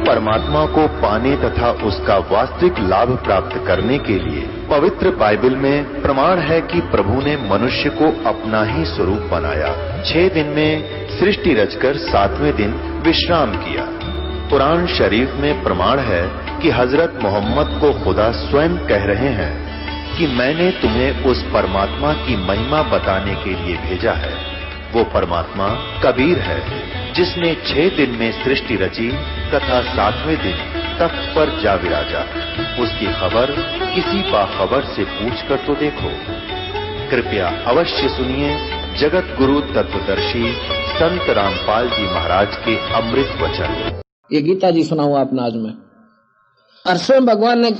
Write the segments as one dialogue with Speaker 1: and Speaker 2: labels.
Speaker 1: परमात्मा को पाने तथा उसका वास्तविक लाभ प्राप्त करने के लिए पवित्र बाइबल में प्रमाण है कि प्रभु ने मनुष्य को अपना ही स्वरूप बनाया। 6 दिन में सृष्टि रचकर 7वें दिन विश्राम किया। कुरान शरीफ में प्रमाण है कि हजरत मोहम्मद को खुदा स्वयं कह रहे हैं कि मैंने तुम्हें उस परमात्मा की महिमा बताने के लिए भेजा है। वो परमात्मा कबीर है जिसने 6 दिन में सृष्टि रची तथा 7वें दिन तख्त पर जा विराजा। उसकी खबर किसी बाखबर से पूछकर तो देखो। कृपया अवश्य सुनिए जगत गुरु तत्वदर्शी संत रामपाल जी महाराज के अमृत वचन।
Speaker 2: ये गीता जी सुनाऊं आपने आज में। और स्वयं भगवान ने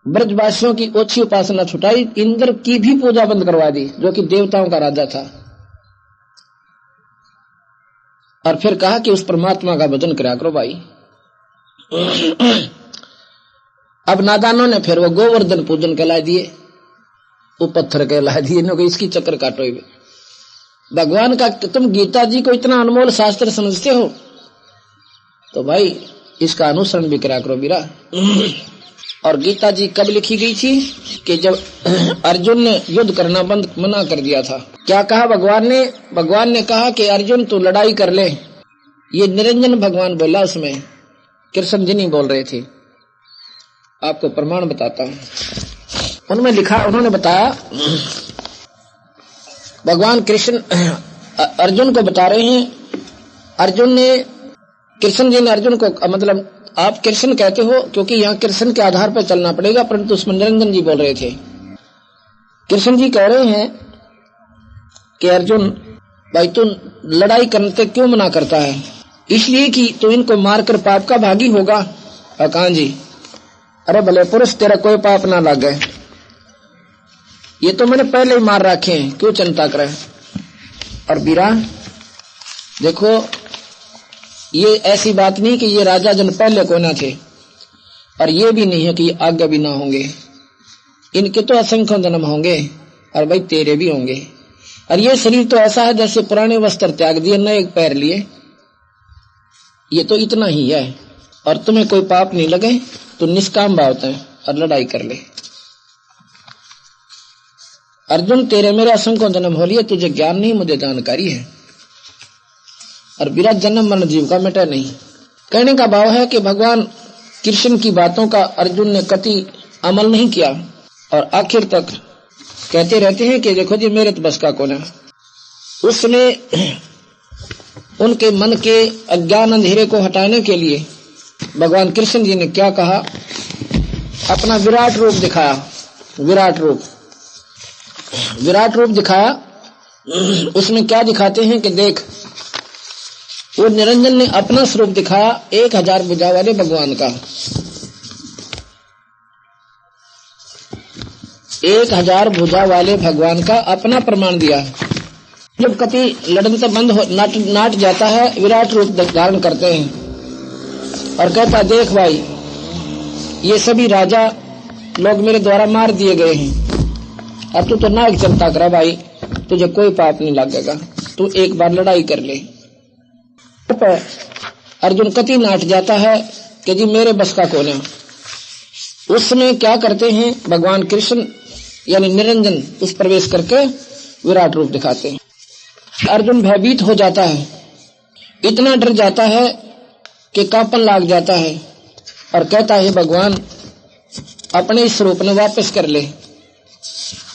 Speaker 2: ब्रजवासियों की ओछी उपासना छुटाई, इंद्र की भी पूजा बंद करवा दी जो कि देवताओं का राजा था, और फिर कहा कि उस परमात्मा का भजन करा करो भाई। अब नादानों ने फिर वो गोवर्धन पूजन कहला दिए, वो पत्थर कहला दिए, इसकी चक्कर काटो। भगवान का तुम गीता जी को इतना अनमोल शास्त्र समझते हो तो भाई इसका अनुसरण भी करा करो बीरा। और गीता जी कब लिखी गई थी कि जब अर्जुन ने युद्ध करना बंद मना कर दिया था। क्या कहा भगवान ने कहा कि अर्जुन तू लड़ाई कर ले। ये निरंजन भगवान बोला, उसमें कृष्ण जी नहीं बोल रहे थे। आपको प्रमाण बताता हूं। उनमें लिखा, उन्होंने बताया, भगवान कृष्ण अर्जुन को बता रहे हैं। कृष्ण जी ने अर्जुन को, मतलब आप कृष्ण कहते हो क्योंकि यहाँ कृष्ण के आधार पर चलना पड़ेगा, परंतु उसमें निरंजन जी बोल रहे थे। कृष्ण जी कह रहे हैं कि अर्जुन भाई तू लड़ाई करने से क्यों मना करता है? इसलिए कि तू इनको मारकर पाप का भागी होगा। कहां जी? अरे भले पुरुष तेरा कोई पाप ना लग गए, ये तो मैंने पहले ही मार रखे हैं, क्यों चिंता करे? और बीरा देखो, ये ऐसी बात नहीं कि ये राजा जन पहले को ना थे, और ये भी नहीं है कि ये आगे भी ना होंगे। इनके तो असंख्य जन्म होंगे, और भाई तेरे भी होंगे। और ये शरीर तो ऐसा है जैसे पुराने वस्त्र त्याग दिए, नए पैर लिए। ये तो इतना ही है, और तुम्हें कोई पाप नहीं लगे तो निष्काम भाव है और लड़ाई कर ले। अर्जुन तेरे मेरे असंख्य जन्म हो लिए, तुझे ज्ञान नहीं, मुझे जानकारी है। और बिना जन्म मरण जीव का मिटा नहीं। कहने का भाव है कि भगवान कृष्ण की बातों का अर्जुन ने कति अमल नहीं किया, और आखिर तक कहते रहते हैं कि देखो जी मेरे तो बस का कौन है। उसने उनके मन के अज्ञान अंधेरे को हटाने के लिए भगवान कृष्ण जी ने क्या कहा? अपना विराट रूप दिखाया। विराट रूप दिखाया। उसमें क्या दिखाते हैं कि देख, वो निरंजन ने अपना स्वरूप दिखाया 1000 भुजा वाले भगवान का। 1000 भुजा वाले भगवान का अपना प्रमाण दिया। जब कति लड़न से बंद हो नाट जाता है, विराट रूप धारण करते हैं और कहता देख भाई, ये सभी राजा लोग मेरे द्वारा मार दिए गए हैं, और तू तो ना एक चिंता करा भाई, तुझे कोई पाप नहीं लगेगा, तू एक बार लड़ाई कर ले। अर्जुन कति नाट जाता है कि जी मेरे बस का कौन है। उस समय क्या करते हैं भगवान कृष्ण यानी निरंजन उस प्रवेश करके विराट रूप दिखाते हैं। अर्जुन भयभीत हो जाता है, इतना डर जाता है कि कांपन लाग जाता है, और कहता है भगवान अपने इस स्वरूप ने वापस कर ले,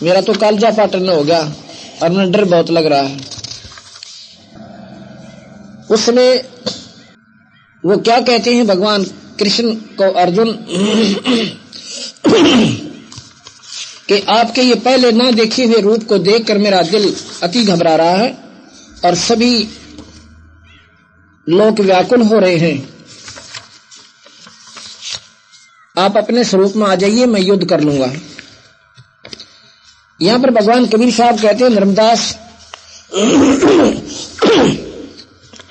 Speaker 2: मेरा तो कालजा पाटन हो गया और मुझे डर बहुत लग रहा है। उसमें वो क्या कहते हैं भगवान कृष्ण को अर्जुन कि आपके ये पहले ना देखे हुए रूप को देखकर मेरा दिल अति घबरा रहा है और सभी लोग व्याकुल हो रहे हैं। आप अपने स्वरूप में आ जाइए, मैं युद्ध कर लूंगा। यहां पर भगवान कबीर साहब कहते हैं धर्मदास,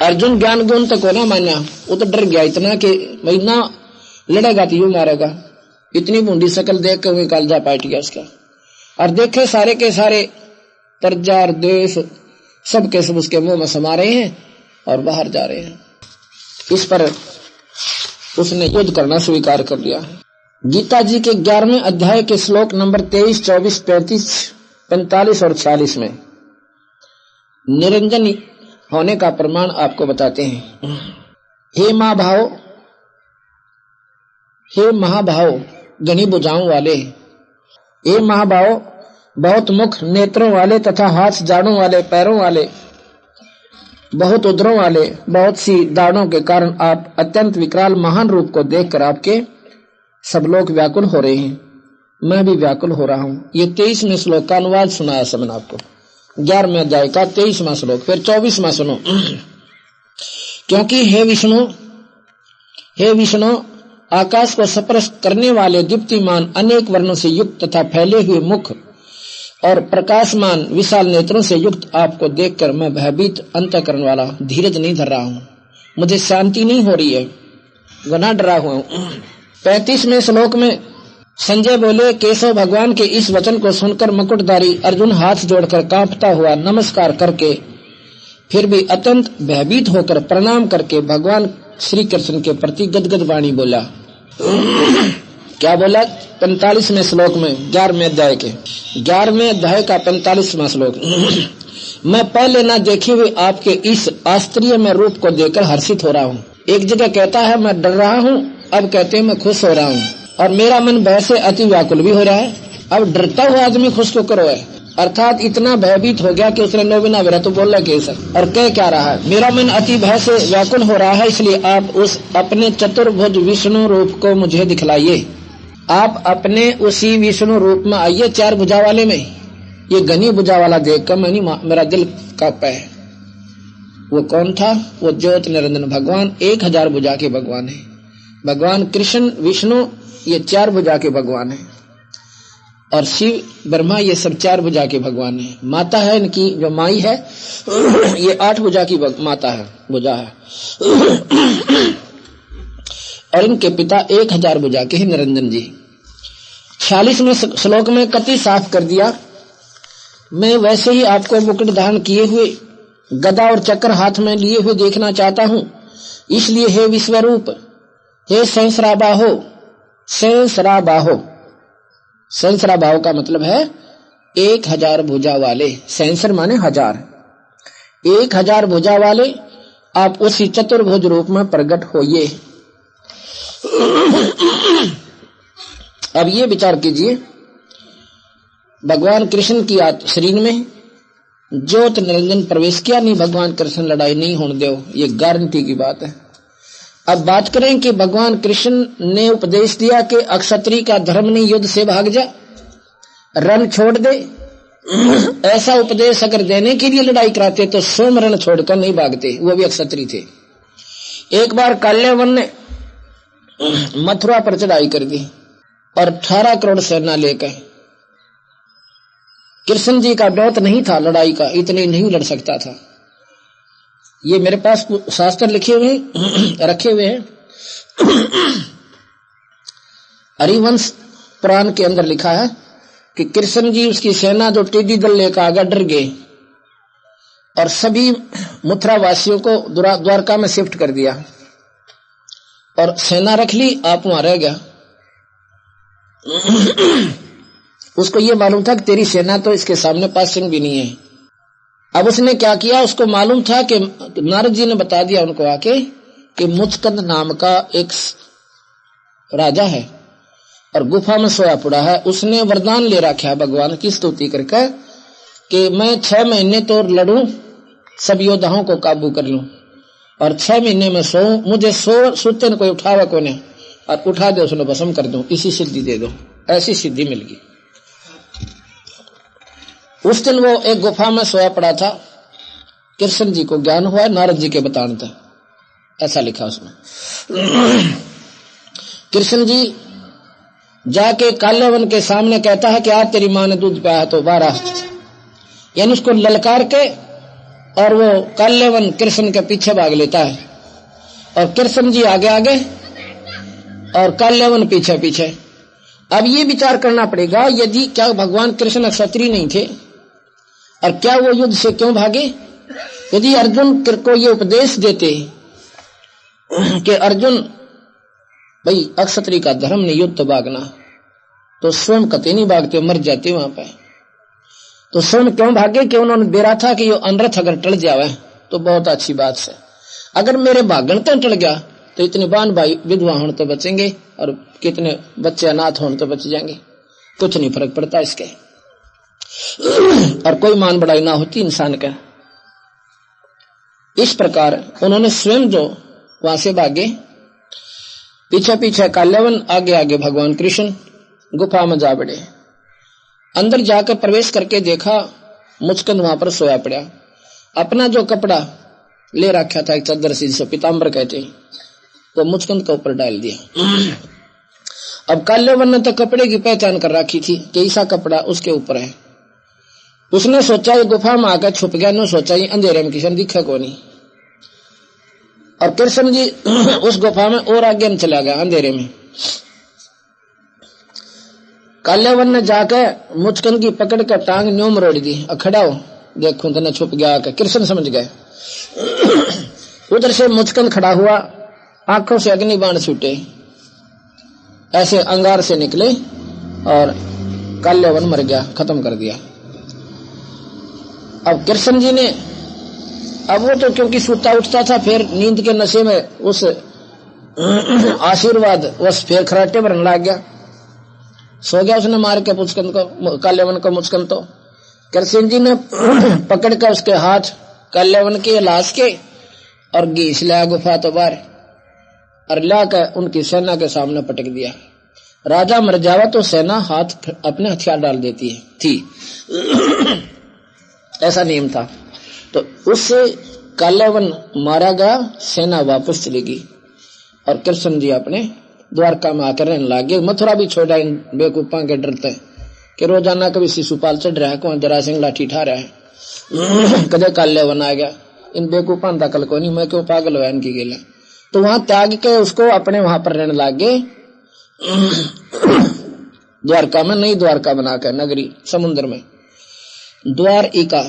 Speaker 2: अर्जुन ज्ञान गुण तक हो ना माना, वो तो डर गया इतना कि महीना लड़ेगा तो यूं मारेगा। इतनी बूंदी शकल देख कर कालजा पाट गया उसका। और देखे सारे के सारे प्रजा और द्वेष सबके सब उसके मुंह में समा रहे हैं और बाहर जा रहे हैं। इस पर उसने युद्ध करना स्वीकार कर लिया। गीता जी के 11वें अध्याय के श्लोक नंबर 23, 24, 35, 45 और 46 में निरंजन होने का प्रमाण आपको बताते हैं। हे महाभाव घनी भुजाओं वाले, हे महाभाव बहुत मुख नेत्रों वाले तथा हाथ जाड़ों वाले, पैरों वाले, बहुत उदरों वाले, बहुत सी दाढ़ों के कारण आप अत्यंत विकराल महान रूप को देखकर आपके सब लोग व्याकुल हो रहे हैं। मैं भी व्याकुल हो रहा हूँ। ये 23वें श्लोक का अनुवाद सुनाया सब मैंने आपको, 11वें अध्याय का 23वां श्लोक। फिर 24वां सुनो। क्योंकि हे विष्णु आकाश को स्पर्श करने वाले दीप्तिमान अनेक वर्णों से युक्त तथा फैले हुए मुख और प्रकाशमान विशाल नेत्रों से युक्त आपको देखकर मैं भयभीत अंतःकरण वाला धीरज नहीं धर रहा हूँ। मुझे शांति नहीं हो रही है, घना डरा हुआ हूँ। 35वें श्लोक में संजय बोले, केशव भगवान के इस वचन को सुनकर मुकुटधारी अर्जुन हाथ जोड़कर कांपता हुआ नमस्कार करके फिर भी अत्यंत भयभीत होकर प्रणाम करके भगवान श्री कृष्ण के प्रति गदगद वाणी बोला। क्या बोला? 45वें श्लोक में 11वें अध्याय के 11वें अध्याय का 45वां श्लोक। मैं पहले न देखे हुए आपके इस आश्चर्यमय रूप को देखकर हर्षित हो रहा हूँ। एक जगह कहता है मैं डर रहा हूँ, अब कहते हैं मैं खुश हो रहा हूँ, और मेरा मन भय से अति व्याकुल भी हो रहा है। अब डरता हुआ आदमी खुश क्यों करो है? अर्थात इतना भयभीत हो गया कि उसने नो बिना विरत तो बोल रहा सर, और कह क्या रहा है? मेरा मन अति भय से व्याकुल हो रहा है, इसलिए आप उस अपने चतुर्भुज विष्णु रूप को मुझे दिखलाइए। आप अपने उसी विष्णु रूप में आइए, 4 भुजा वाले में। ये घनी भुजा वाला देखकर मेरा दिल कांपा है। वो कौन था? वो ज्योत निरंजन भगवान 1000 भुजा के भगवान है। भगवान कृष्ण विष्णु ये 4 भुजा के भगवान है, और शिव ब्रह्मा ये सब 4 भुजा के भगवान है। माता है इनकी जो माई है ये 8 भुजा की माता है, भुजा है, और इनके पिता 1000 भुजा के हैं निरंजन जी। 46वें श्लोक में कति साफ कर दिया, मैं वैसे ही आपको मुकुट धारण किए हुए गदा और चक्र हाथ में लिए हुए देखना चाहता हूँ। इसलिए हे विश्वरूप, हे सहस्राबाहो, सहस्राबाहो, सहस्राबाहो का मतलब है 1000 भुजा वाले। सहस्र माने 1000, 1000 भुजा वाले आप उसी चतुर्भुज रूप में प्रकट होइए। अब ये विचार कीजिए, भगवान कृष्ण की शरीर में ज्योत निरंजन प्रवेश किया नहीं, भगवान कृष्ण लड़ाई नहीं होने दो, ये गारंटी की बात है। अब बात करें कि भगवान कृष्ण ने उपदेश दिया कि अक्षत्री का धर्म नहीं युद्ध से भाग जा, रण छोड़ दे। ऐसा उपदेश अगर देने के लिए लड़ाई कराते तो 100 रण छोड़कर नहीं भागते, वो भी अक्षत्री थे। एक बार काल्यावन ने मथुरा पर चढ़ाई कर दी और 18 करोड़ सेना लेकर। कृष्ण जी का डौत नहीं था लड़ाई का, इतने नहीं लड़ सकता था। ये मेरे पास शास्त्र लिखे हुए रखे हुए हैं। हरिवंश पुराण के अंदर लिखा है कि कृष्ण जी उसकी सेना जो टिड्डी दल लेकर आगे डर गए और सभी मथुरा वासियों को द्वारका में शिफ्ट कर दिया और सेना रख ली, आप वहां रह गया। उसको ये मालूम था कि तेरी सेना तो इसके सामने 5 सिंह भी नहीं है। अब उसने क्या किया, उसको मालूम था कि नारद जी ने बता दिया उनको आके कि मुचकंद नाम का एक राजा है और गुफा में सोया पड़ा है। उसने वरदान ले रखा है भगवान की स्तुति करके कि मैं 6 महीने तो लड़ूं, सब योद्धाओं को काबू कर लूं और 6 महीने में सोऊं, मुझे सुतन कोई उठावा को नहीं, और उठा दे उसने भस्म कर दूं, इसी सिद्धि दे दो। ऐसी सिद्धि मिल गई। उस दिन वो एक गुफा में सोया पड़ा था। कृष्ण जी को ज्ञान हुआ, नारद जी के बताने था, ऐसा लिखा उसमें। कृष्ण जी जाके काल्यावन के सामने कहता है कि आज तेरी मां ने दूध पाया तो 12, यानी उसको ललकार के, और वो काल्यावन कृष्ण के पीछे भाग लेता है और कृष्ण जी आगे आगे और काल्यावन पीछे पीछे। अब ये विचार करना पड़ेगा, यदि क्या भगवान कृष्ण क्षत्रिय नहीं थे और क्या वो युद्ध से क्यों भागे? यदि अर्जुन को ये उपदेश देते कि अर्जुन भाई अक्षत्री का धर्म नहीं युद्ध भागना, तो स्वयं कते नहीं भागते, मर जाते वहां पे। तो स्वयं क्यों भागे कि उन्होंने बेरा था कि ये अनरथ अगर टल जावे तो बहुत अच्छी बात है, अगर मेरे भागण तो टल गया तो इतने बान भाई विधवा होने तो बचेंगे और कितने बच्चे अनाथ होने तो बच जाएंगे, कुछ नहीं फर्क पड़ता इसके, और कोई मान बढ़ाई ना होती इंसान का। इस प्रकार उन्होंने स्वयं जो वहां से भागे, पीछे पीछे काल्यावन, आगे आगे भगवान कृष्ण गुफा में जा बढ़े। अंदर जाकर प्रवेश करके देखा मुचकंद वहां पर सोया पड़ा, अपना जो कपड़ा ले रखा था एक चादर सी जिसे पीताम्बर कहते, तो मुचकंद के ऊपर डाल दिया। अब काल्यावन ने तो कपड़े की पहचान कर रखी थी कि ऐसा कपड़ा उसके ऊपर है। उसने सोचा ये गुफा में आकर छुप गया, ने सोचा ये अंधेरे में किसी दिखा को नहीं, और कृष्ण जी उस गुफा में और आगे में चला गया अंधेरे में। काल्यावन ने जाकर मुचकंद की पकड़ कर टांग न्यों मरोड़ दी, खड़ा हो देखो तो न छुप गया आकर, कृष्ण समझ गए। उधर से मुचकंद खड़ा हुआ, आंखों से अग्नि बाण छूटे, ऐसे अंगार से निकले और काल्यावन मर गया, खत्म कर दिया। अब कृष्ण जी ने, अब वो तो क्योंकि सूता उठता था, फिर नींद के नशे में उस आशीर्वाद बस फिर खराटे भरने लग गया, सो गया। उसने मार के मुचकंद को, काल्यावन को मुचकंद तो कृष्ण जी ने पकड़ कर उसके हाथ काल्यावन के लाश के और घीस लिया गुफा तो बाहर, और लाकर उनकी सेना के सामने पटक दिया। राजा मर जावा तो सेना हाथ अपने हथियार डाल देती थी, ऐसा नियम था। तो उससे काल्यावन मारा गया, सेना वापस चलेगी, और कृष्ण जी अपने द्वारका में आकर रहने लगे। मथुरा भी छोड़ा इन बेवकूफा के डरते कि रोजाना कभी शिशुपाल चढ़ रहा है, कौन जरा सिंह लाठी ठा रहा है, कदे काल्यावन आ गया, इन बेवकूफा का कल को नहीं, मैं क्यों पागल हुआ इनकी गेला। तो वहां त्याग के उसको अपने वहां पर रहने लगे, द्वारका में नई द्वारका बनाकर नगरी समुद्र में। द्वारिका,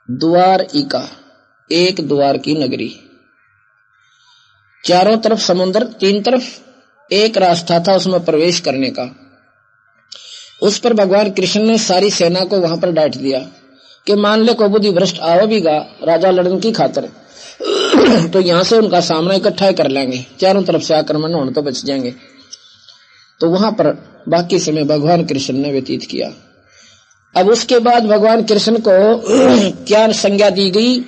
Speaker 2: द्वारिका एक द्वार की नगरी, चारों तरफ समुद्र, तीन तरफ एक रास्ता था उसमें प्रवेश करने का। उस पर भगवान कृष्ण ने सारी सेना को वहां पर डांट दिया कि मान ले को बुद्धि भ्रष्ट आवेगा राजा लड़न की खातर, तो यहां से उनका सामना इकट्ठा कर लेंगे, चारों तरफ से आक्रमण होने तो बच जाएंगे। तो वहां पर बाकी समय भगवान कृष्ण ने व्यतीत किया। अब उसके बाद भगवान कृष्ण को क्या संज्ञा दी गई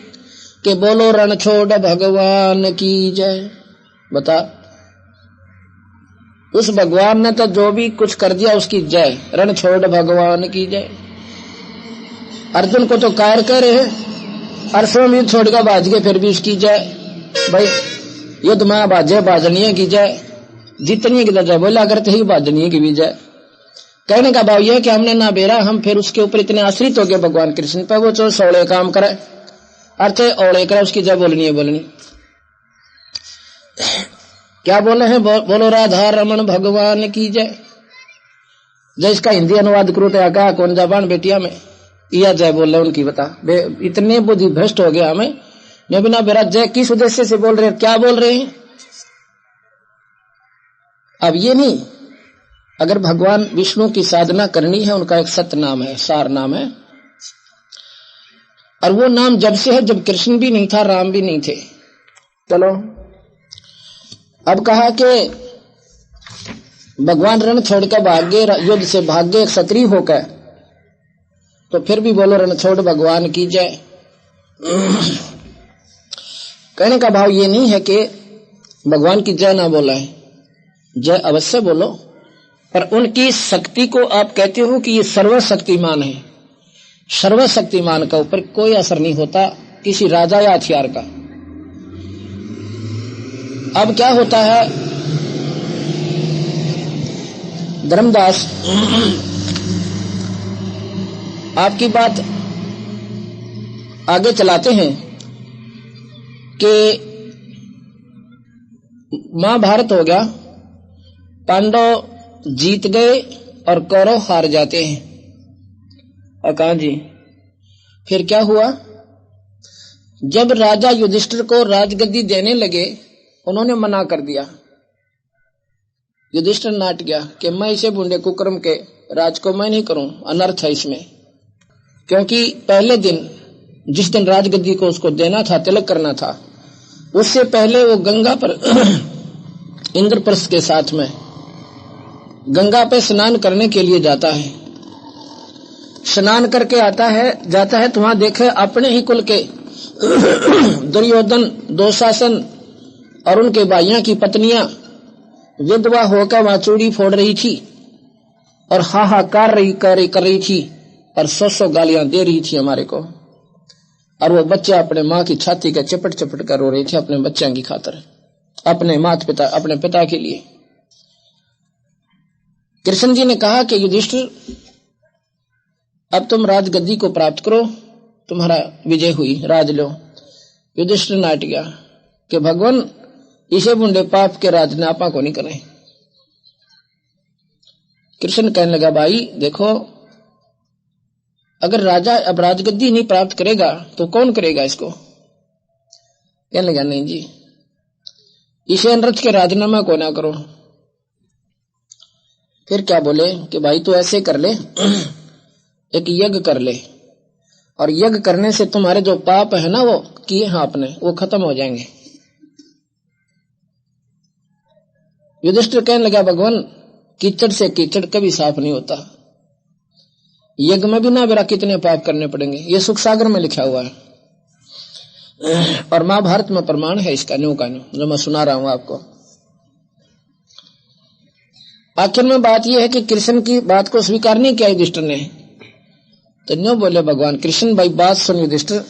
Speaker 2: कि बोलो रण छोड़ भगवान की जय। बता, उस भगवान ने तो जो भी कुछ कर दिया उसकी जय, रण छोड़ भगवान की जय। अर्जुन को तो कायर कह रहे हैं, अरसों युद्ध छोड़कर बाज गए फिर भी उसकी जय। भाई युद्ध में बाजे बाजनीय की जय, जितनी की जय बोला करते ही बाजनीय की भी जय। कहने का भाव यह कि हमने ना बेरा, हम फिर उसके ऊपर इतने आश्रित हो गए भगवान कृष्ण पर, वो जो सोले काम करे अर्थ ओले करे, उसकी जय बोलनी है बोलनी। क्या बोले हैं, बोलो राधा रमन भगवान की जय। जय इसका हिंदी अनुवाद करो तो क्या कौन जबान बेटिया में यह जय बोल रहे उनकी, बता इतने बुद्धि भ्रष्ट हो गया हमें, मैं बिना बेरा जय किस उद्देश्य से बोल रहे हैं, क्या बोल रहे हैं। अब ये नहीं, अगर भगवान विष्णु की साधना करनी है, उनका एक सत्य नाम है, सार नाम है, और वो नाम जब से है जब कृष्ण भी नहीं था, राम भी नहीं थे। चलो अब कहा कि भगवान रण छोड़कर भाग गए, युद्ध से भाग गए क्षत्रिय होकर, तो फिर भी बोलो रण छोड़ भगवान की जय। कहने का भाव ये नहीं है कि भगवान की जय ना बोला है, जय अवश्य बोलो, पर उनकी शक्ति को आप कहते हो कि ये सर्वशक्तिमान है। सर्वशक्तिमान का ऊपर कोई असर नहीं होता किसी राजा या हथियार का। अब क्या होता है, धर्मदास आपकी बात आगे चलाते हैं कि महाभारत हो गया, पांडव जीत गए और कौरव हार जाते हैं। और कहा जी फिर क्या हुआ, जब राजा युधिष्ठिर को राजगद्दी देने लगे, उन्होंने मना कर दिया युधिष्ठिर नाट गया कि मैं इसे बूढ़े कुकर्म के राज को मैं नहीं करूं, अनर्थ है इसमें। क्योंकि पहले दिन जिस दिन राजगद्दी को उसको देना था, तिलक करना था, उससे पहले वो गंगा पर इंद्रप्रस्थ के साथ में गंगा पे स्नान करने के लिए जाता है। स्नान करके जाता है तो वहां देखे अपने ही कुल के दुर्योधन, दुशासन और उनके भाइयों की पत्नियां विधवा होकर वहां चूड़ी फोड़ रही थी और हाहाकार कर रही थी और 100 गालियां दे रही थी हमारे को। और वो बच्चे अपने माँ की छाती के चपट चपट कर रो रहे थे अपने बच्चों की खातर, अपने माता पिता, अपने पिता के लिए। कृष्ण जी ने कहा कि युधिष्ठिर, अब तुम राजगद्दी को प्राप्त करो, तुम्हारा विजय हुई, राज लो। युधिष्ठिर नाट गया कि भगवान इसे बुंडे पाप के राज ने आपा को नहीं करें। कृष्ण कहने लगा, भाई देखो, अगर राजा अब राजगद्दी नहीं प्राप्त करेगा तो कौन करेगा इसको? कहने लगा, नहीं जी, इसे अनर्थ के राजनामा को ना करो। फिर क्या बोले कि भाई तू ऐसे कर ले, एक यज्ञ कर ले, और यज्ञ करने से तुम्हारे जो पाप है ना वो किए हैं आपने, वो खत्म हो जाएंगे। युधिष्ठिर कहने लगा, भगवान कीचड़ से कीचड़ कभी साफ नहीं होता, यज्ञ में भी ना बेरा कितने पाप करने पड़ेंगे, ये सुख सागर में लिखा हुआ है और महाभारत में प्रमाण है इसका, न्यू का न्यू, जो मैं सुना रहा हूं आपको। आखिर में बात यह है कि कृष्ण की बात को स्वीकार नहीं किया युधिष्ठिर ने, तो न्यू बोले भगवान कृष्ण, भाई बात सुन युधिष्ठिर,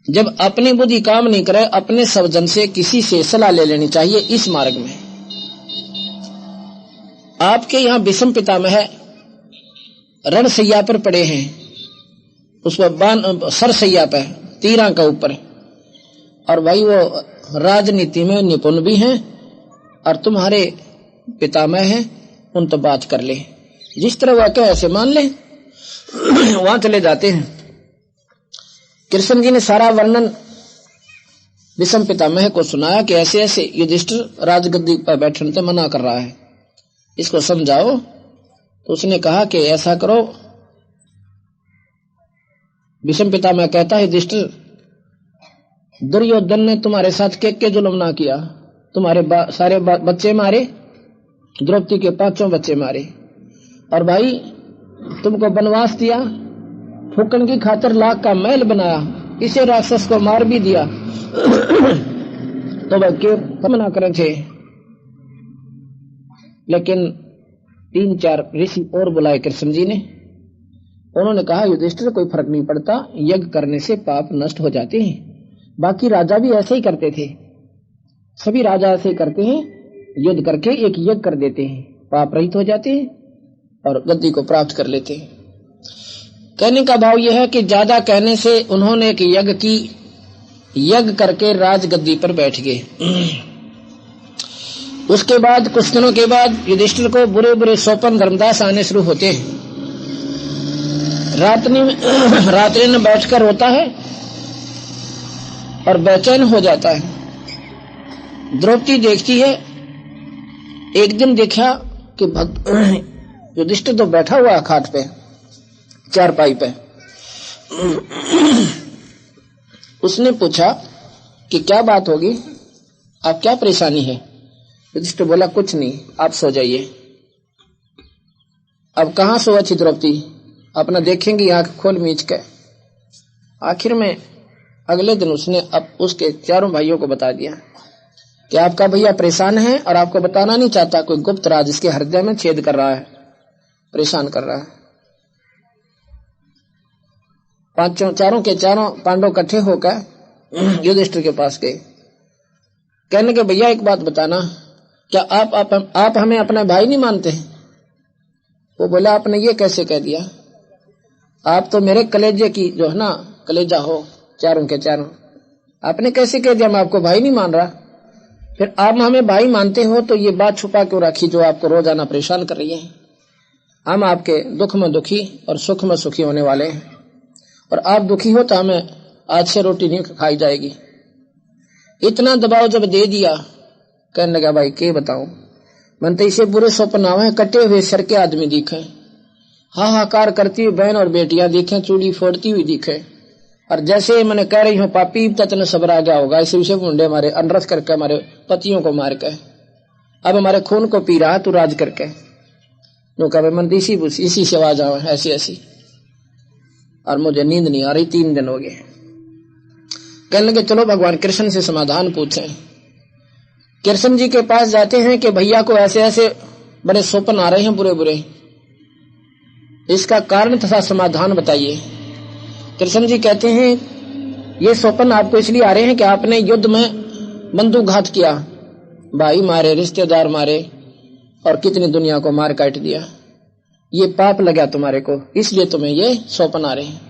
Speaker 2: जब अपनी बुद्धि काम नहीं करे, अपने सज्जन से किसी से सलाह ले लेनी चाहिए। इस मार्ग में आपके यहाँ विषम पितामह है, रणसैया पर पड़े हैं, उस पर सरसैया पे तीरा का ऊपर, और भाई वो राजनीति में निपुण भी हैं और तुम्हारे पितामह हैं, उन तो बात कर ले, जिस तरह वह कहे ऐसे मान ले। वहां चले जाते हैं। कृष्ण जी ने सारा वर्णन विषम पितामह को सुनाया कि ऐसे ऐसे युधिष्ठिर राजगद्दी पर बैठने से मना कर रहा है, इसको समझाओ। तो उसने कहा कि ऐसा करो, विषम पितामह कहता है युधिष्ठिर, दुर्योधन ने तुम्हारे साथ के जुल्म ना किया, तुम्हारे सारे बच्चे मारे, द्रौपदी के 5 बच्चे मारे, और भाई तुमको बनवास दिया, फूकन की खातर लाख का महल बनाया, इसे राक्षस को मार भी दिया। तो भाई क्यों मना करे थे? लेकिन 3-4 ऋषि और बुलाए कृष्ण जी ने, उन्होंने कहा युधिष्ठिर कोई फर्क नहीं पड़ता, यज्ञ करने से पाप नष्ट हो जाते हैं। बाकी राजा भी ऐसे ही करते थे, सभी राजा ऐसे ही करते हैं, युद्ध करके एक यज्ञ कर देते हैं, पाप रहित हो जाते हैं और गद्दी को प्राप्त कर लेते हैं। कहने का भाव यह है कि ज्यादा कहने से उन्होंने एक यज्ञ की, यज्ञ करके राजगद्दी पर बैठ गए। उसके बाद कुछ दिनों के बाद युधिष्ठिर को बुरे बुरे स्वप्न धर्मदास आने शुरू होते हैं। रात्रि में बैठकर रोता है और बेचैन हो जाता है। द्रौपदी देखती है, एक दिन देखा कि युधिष्ठिर तो बैठा हुआ है खाट पे, चारपाई पे। उसने पूछा कि क्या बात होगी, आप क्या परेशानी है? युधिष्ठिर बोला कुछ नहीं, आप सो जाइए। अब कहाँ सो अच्छी द्रौपदी, अपना देखेंगी आंख खोल मीच के। आखिर में अगले दिन उसने अब उसके 4 भाइयों को बता दिया कि आपका भैया परेशान है और आपको बताना नहीं चाहता, कोई गुप्त राज इसके हृदय में छेद कर रहा है, परेशान कर रहा है। 4 के 4 पांडव इकट्ठे होकर युधिष्ठिर के पास गए। कहने के भैया एक बात बताना, क्या आप हमें अपना भाई नहीं मानते हैं? वो बोला आपने ये कैसे कह दिया, आप तो मेरे कलेजे की जो है ना कलेजा हो, 4 के 4, आपने कैसे कह दिया मैं आपको भाई नहीं मान रहा? फिर आप हमें भाई मानते हो तो ये बात छुपा क्यों रखी जो आपको रोजाना परेशान कर रही है? हम आपके दुख में दुखी और सुख में सुखी होने वाले हैं, और आप दुखी हो तो हमें आज से रोटी नहीं खाई जाएगी। इतना दबाव जब दे दिया, कहने लगा भाई के बताऊं, मनते इसे बुरे स्वप्न आवे, कटे हुए सर के आदमी दिखे, हाहाकार करती हुई बहन और बेटियां दिखे, चूड़ी फोड़ती हुई दिखे, और जैसे मैंने कह रही हूँ पापी तत्न सबरा गया होगा, इसे उसे मुंडे मारे अनरथ करके हमारे पतियों को मार के अब हमारे खून को पी रहा तू राज करके। जो कहे मन इसी से आवाज आवे ऐसी ऐसी, और मुझे नींद नहीं आ रही, 3 दिन हो गए। कहने लगे चलो भगवान कृष्ण से समाधान पूछें। कृष्ण जी के पास जाते हैं कि भैया को ऐसे ऐसे बड़े स्वप्न आ रहे हैं बुरे बुरे, इसका कारण तथा समाधान बताइए। कृष्ण जी कहते हैं ये स्वप्न आपको इसलिए आ रहे हैं कि आपने युद्ध में बंदूकघात किया, भाई मारे, रिश्तेदार मारे, और कितनी दुनिया को मार काट दिया, ये पाप लगा तुम्हारे को, इसलिए तुम्हें ये स्वप्न आ रहे हैं।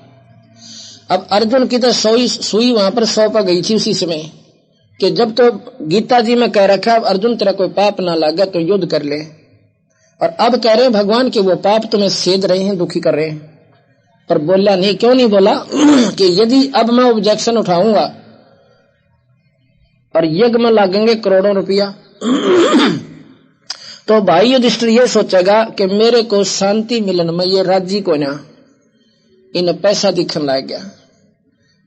Speaker 2: अब अर्जुन की तो सुई वहां पर 100 पर गई थी उसी समय कि जब तो गीता जी में कह रखा अर्जुन तेरा कोई पाप ना लगा तो युद्ध कर ले, और अब कह रहे हैं भगवान कि वो पाप तुम्हें सेध रहे हैं, दुखी कर रहे हैं। पर बोला नहीं, क्यों नहीं बोला कि यदि अब मैं ऑब्जेक्शन उठाऊंगा और यज्ञ में लागेंगे करोड़ों रुपया तो भाई युधिष्ठिर ये सोचेगा कि मेरे को शांति मिलन में ये राजी को ना, इन पैसा दिखने लग गया।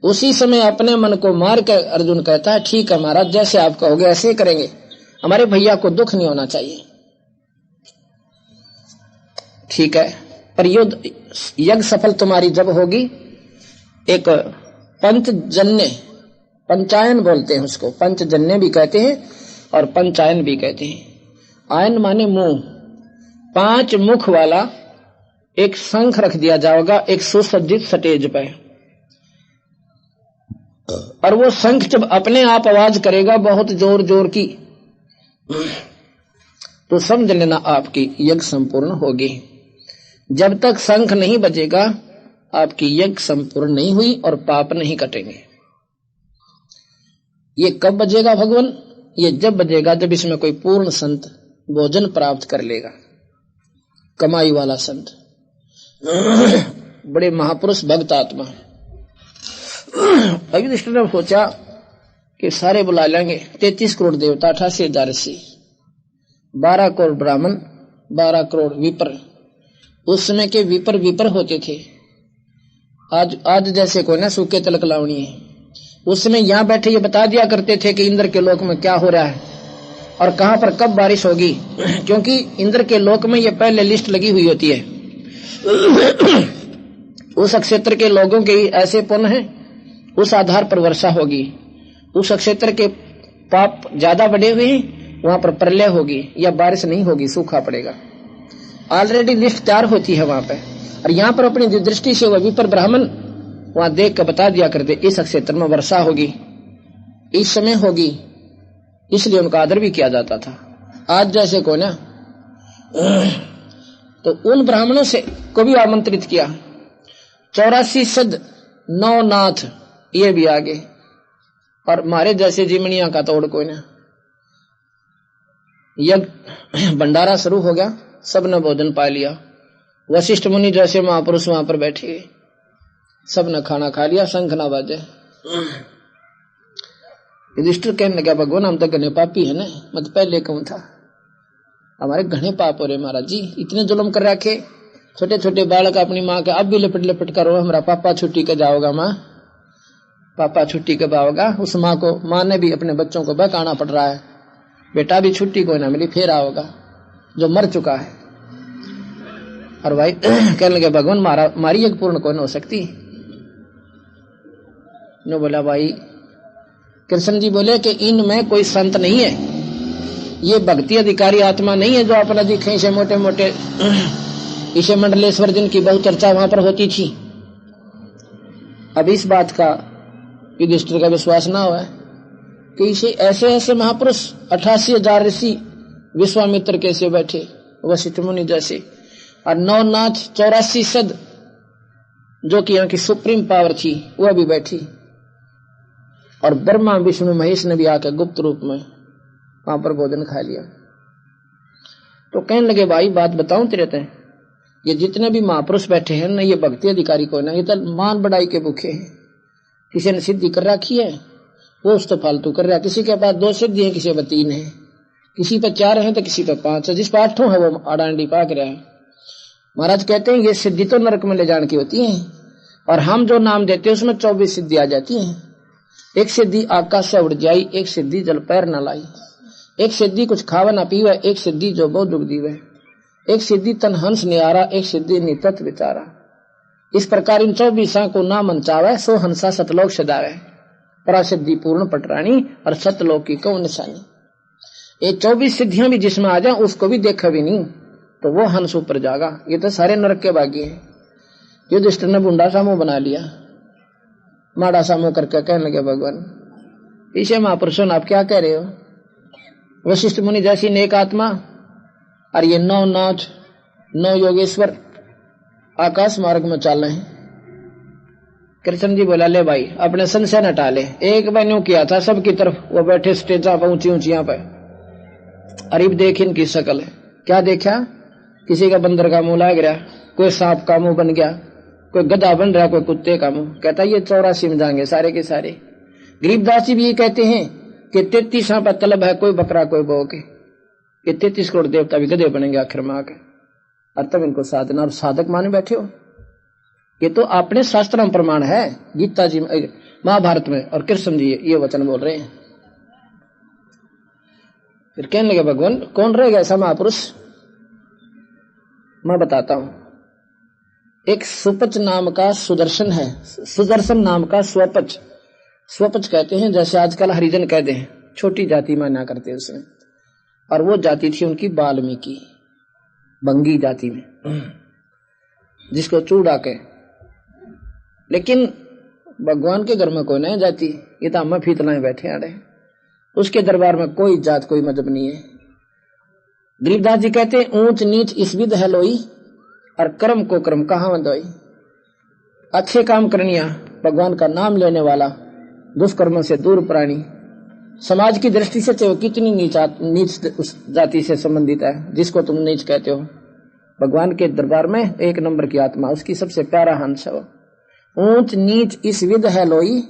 Speaker 2: उसी समय अपने मन को मार कर अर्जुन कहता है ठीक है महाराज, जैसे आप कहोगे ऐसे ही करेंगे, हमारे भैया को दुख नहीं होना चाहिए। ठीक है, पर युद्ध यज्ञ सफल तुम्हारी जब होगी, एक पंचजन्य, पंचायन बोलते हैं उसको, पंचजन्य भी कहते हैं और पंचायन भी कहते हैं। आयन माने मुंह, 5 मुख वाला एक शंख रख दिया जाएगा एक सुसज्जित स्टेज पे, और वो शंख जब अपने आप आवाज करेगा बहुत जोर जोर की, तो समझ लेना आपकी यज्ञ संपूर्ण होगी। जब तक शंख नहीं बजेगा आपकी यज्ञ संपूर्ण नहीं हुई और पाप नहीं कटेंगे। ये कब बजेगा भगवान? ये जब बजेगा जब इसमें कोई पूर्ण संत भोजन प्राप्त कर लेगा, कमाई वाला संत, बड़े महापुरुष भक्त आत्मा। युधिष्ठिर ने सोचा कि सारे बुला लेंगे, 33 करोड़ देवता, 88,000 ऋषि, 12 करोड़ ब्राह्मण, 12 करोड़ विपर। उस समय के विपर होते थे, आज जैसे कोई ना सूखे तलक लावणी है। उस समय यहाँ बैठे ये बता दिया करते थे कि इंद्र के लोक में क्या हो रहा है और कहां पर कब बारिश होगी, क्योंकि इंद्र के लोक में ये पहले लिस्ट लगी हुई होती है। उस क्षेत्र के लोगों के ऐसे पुण्य हैं, उस आधार पर वर्षा होगी। उस क्षेत्र के पाप ज्यादा बढ़े हुए हैं, वहां पर प्रलय होगी या बारिश नहीं होगी, सूखा पड़ेगा। ऑलरेडी लिस्ट तैयार होती है वहां पे, और यहाँ पर अपनी दृष्टि से वह विपर ब्राह्मण वहां देख कर बता दिया करते इस क्षेत्र में वर्षा होगी, इस समय होगी, इसलिए उनका आदर भी किया जाता था। आज जैसे को ना, तो उन ब्राह्मणों से को भी आमंत्रित किया। 84 सद 9 नाथ ये भी आगे, और हमारे जैसे जिमनिया का तोड़ कोई ना। यज्ञ भंडारा शुरू हो गया, सबने भोजन पा लिया। वशिष्ठ मुनि जैसे महापुरुष वहां पर बैठे, सबने खाना खा लिया, शंख ना बाजे। युधिष्ठिर कहने लगा भगवान हम तो घने पापी है ना, मत पहले कहूं था, हमारे घने पाप हो रहे महाराज जी, इतने जुल्म कर रखे। छोटे छोटे बालक अपनी माँ के अब भी लपट लपट करो, हमारा पापा छुट्टी के जाओगा, माँ पापा छुट्टी कब आओगा। उस माँ को, माँ ने भी अपने बच्चों को बहकाना पड़ रहा है, बेटा भी छुट्टी को ना मिली फिर आओगा, जो मर चुका है। और भाई कहने लगे भगवान मारी एक पूर्ण कौन हो सकती। नो बोला भाई, कृष्ण जी बोले कि इनमें कोई संत नहीं है, ये भक्ति अधिकारी आत्मा नहीं है जो अपना दिखे से मोटे मोटे। इसे मंडलेश्वर जिनकी बहुत चर्चा वहां पर होती थी, अब इस बात का युधिष्ठिर का विश्वास ना हुआ कि इसे ऐसे ऐसे महापुरुष 88,000 ऋषि विश्वामित्र कैसे बैठे, वशिष्ठ मुनि जैसे, और 9 नाथ 84 सद जो कि यहाँ की सुप्रीम पावर थी वह भी बैठी, और ब्रह्मा विष्णु महेश ने भी आकर गुप्त रूप में वहां पर भोजन खा लिया। तो कहने लगे भाई बात बताऊं तेरे ते, ये जितने भी महापुरुष बैठे हैं ना, ये भक्ति अधिकारी को ना, ये तो मान बढ़ाई के भूखे हैं। किसी ने सिद्धि कर रखी है वो उस तो फालतू कर रहा है, किसी के पास 2 सिद्धि है, किसी के 3 है, किसी पे 4 है तो किसी पे 5 है, जिस पे 8 है वो आडांडी पाक रहा है। महाराज कहते हैं ये सिद्धि तो नरक में ले जाने की होती है, और हम जो नाम देते हैं उसमें 24 सिद्धि आ जाती है। एक सिद्धि आकाश से उड़ जाई, एक सिद्धि जल पैर न लाई, एक सिद्धि कुछ खावा न पीवे, एक सिद्धि जो बहुत दुख दीवे, एक सिद्धि तन हंस नियारा, एक सिद्धि नितत विचारा। इस प्रकार इन 24 को ना मनचावे, सो हंसा सतलोक सदावे, परासिद्धि पूर्ण पटरानी और सतलोक की कौन निशानी। ये 24 सिद्धियां भी जिसमें आ जाए उसको भी देखा भी नहीं तो वो हंस ऊपर जागा। ये तो सारे नरक के भाग्य है। युधिष्ठिर ने बुंडा सा मुंह बना लिया, माड़ा सा मुंह करके कहने लगे भगवान पीछे महापुरुषों आप क्या कह रहे हो? वशिष्ठ मुनि जैसी नेक आत्मा और ये 9 नाथ 9 योगेश्वर आकाश मार्ग में चल रहे हैं। कृष्ण जी बोला ले भाई अपने संशय न टाले। एक बार यूं किया था सबकी तरफ, वो बैठे स्टेजा पर ऊंची ऊंचियां पे, अरीब देख इनकी शक्ल है। क्या देखा? किसी का बंदर का मुंह लग रहा, कोई सांप का मुंह बन गया, कोई गधा बन रहा, कोई कुत्ते का मुंह। कहता ये 84 में जाएंगे सारे के सारे। गरीबदास जी भी ये कहते हैं कि 33 पर तलब है, कोई बकरा कोई बो के, ये 33 करोड़ देवता भी गधे बनेंगे आखिर में आके। और तब इनको साधना और साधक माने बैठे हो। ये तो अपने शास्त्र में प्रमाण है, गीता जी में, महाभारत में, और कृष्ण जी ये वचन बोल रहे हैं। फिर कहने लगे भगवान कौन रहेगा ऐसा महापुरुष? मैं बताता हूं। एक सुपच नाम का सुदर्शन है, सुदर्शन नाम का स्वपच। स्वपच कहते हैं जैसे आजकल हरिजन कहते हैं, छोटी जाति माना करते हैं उसमें। और वो जाति थी उनकी वाल्मीकि बंगी जाति में, जिसको चूड़ा के। लेकिन भगवान के घर में कोई नहीं जाती, ये तो हम फीतलाएं बैठे आ रहे। उसके दरबार में कोई जात कोई मजहब नहीं है। गरीबदास जी कहते हैं ऊंच नीच इस विध है लोई, और कर्म को कर्म कहां बंदोई। अच्छे काम करनिया, भगवान का नाम लेने वाला, दुष्कर्मों से दूर प्राणी। समाज की दृष्टि से चाहे कितनी नीच उस जाति से संबंधित है जिसको तुम नीच कहते हो, भगवान के दरबार में 1 नंबर की आत्मा, उसकी सबसे प्यारा हंस है। ऊंच नीच इस विध है लोई,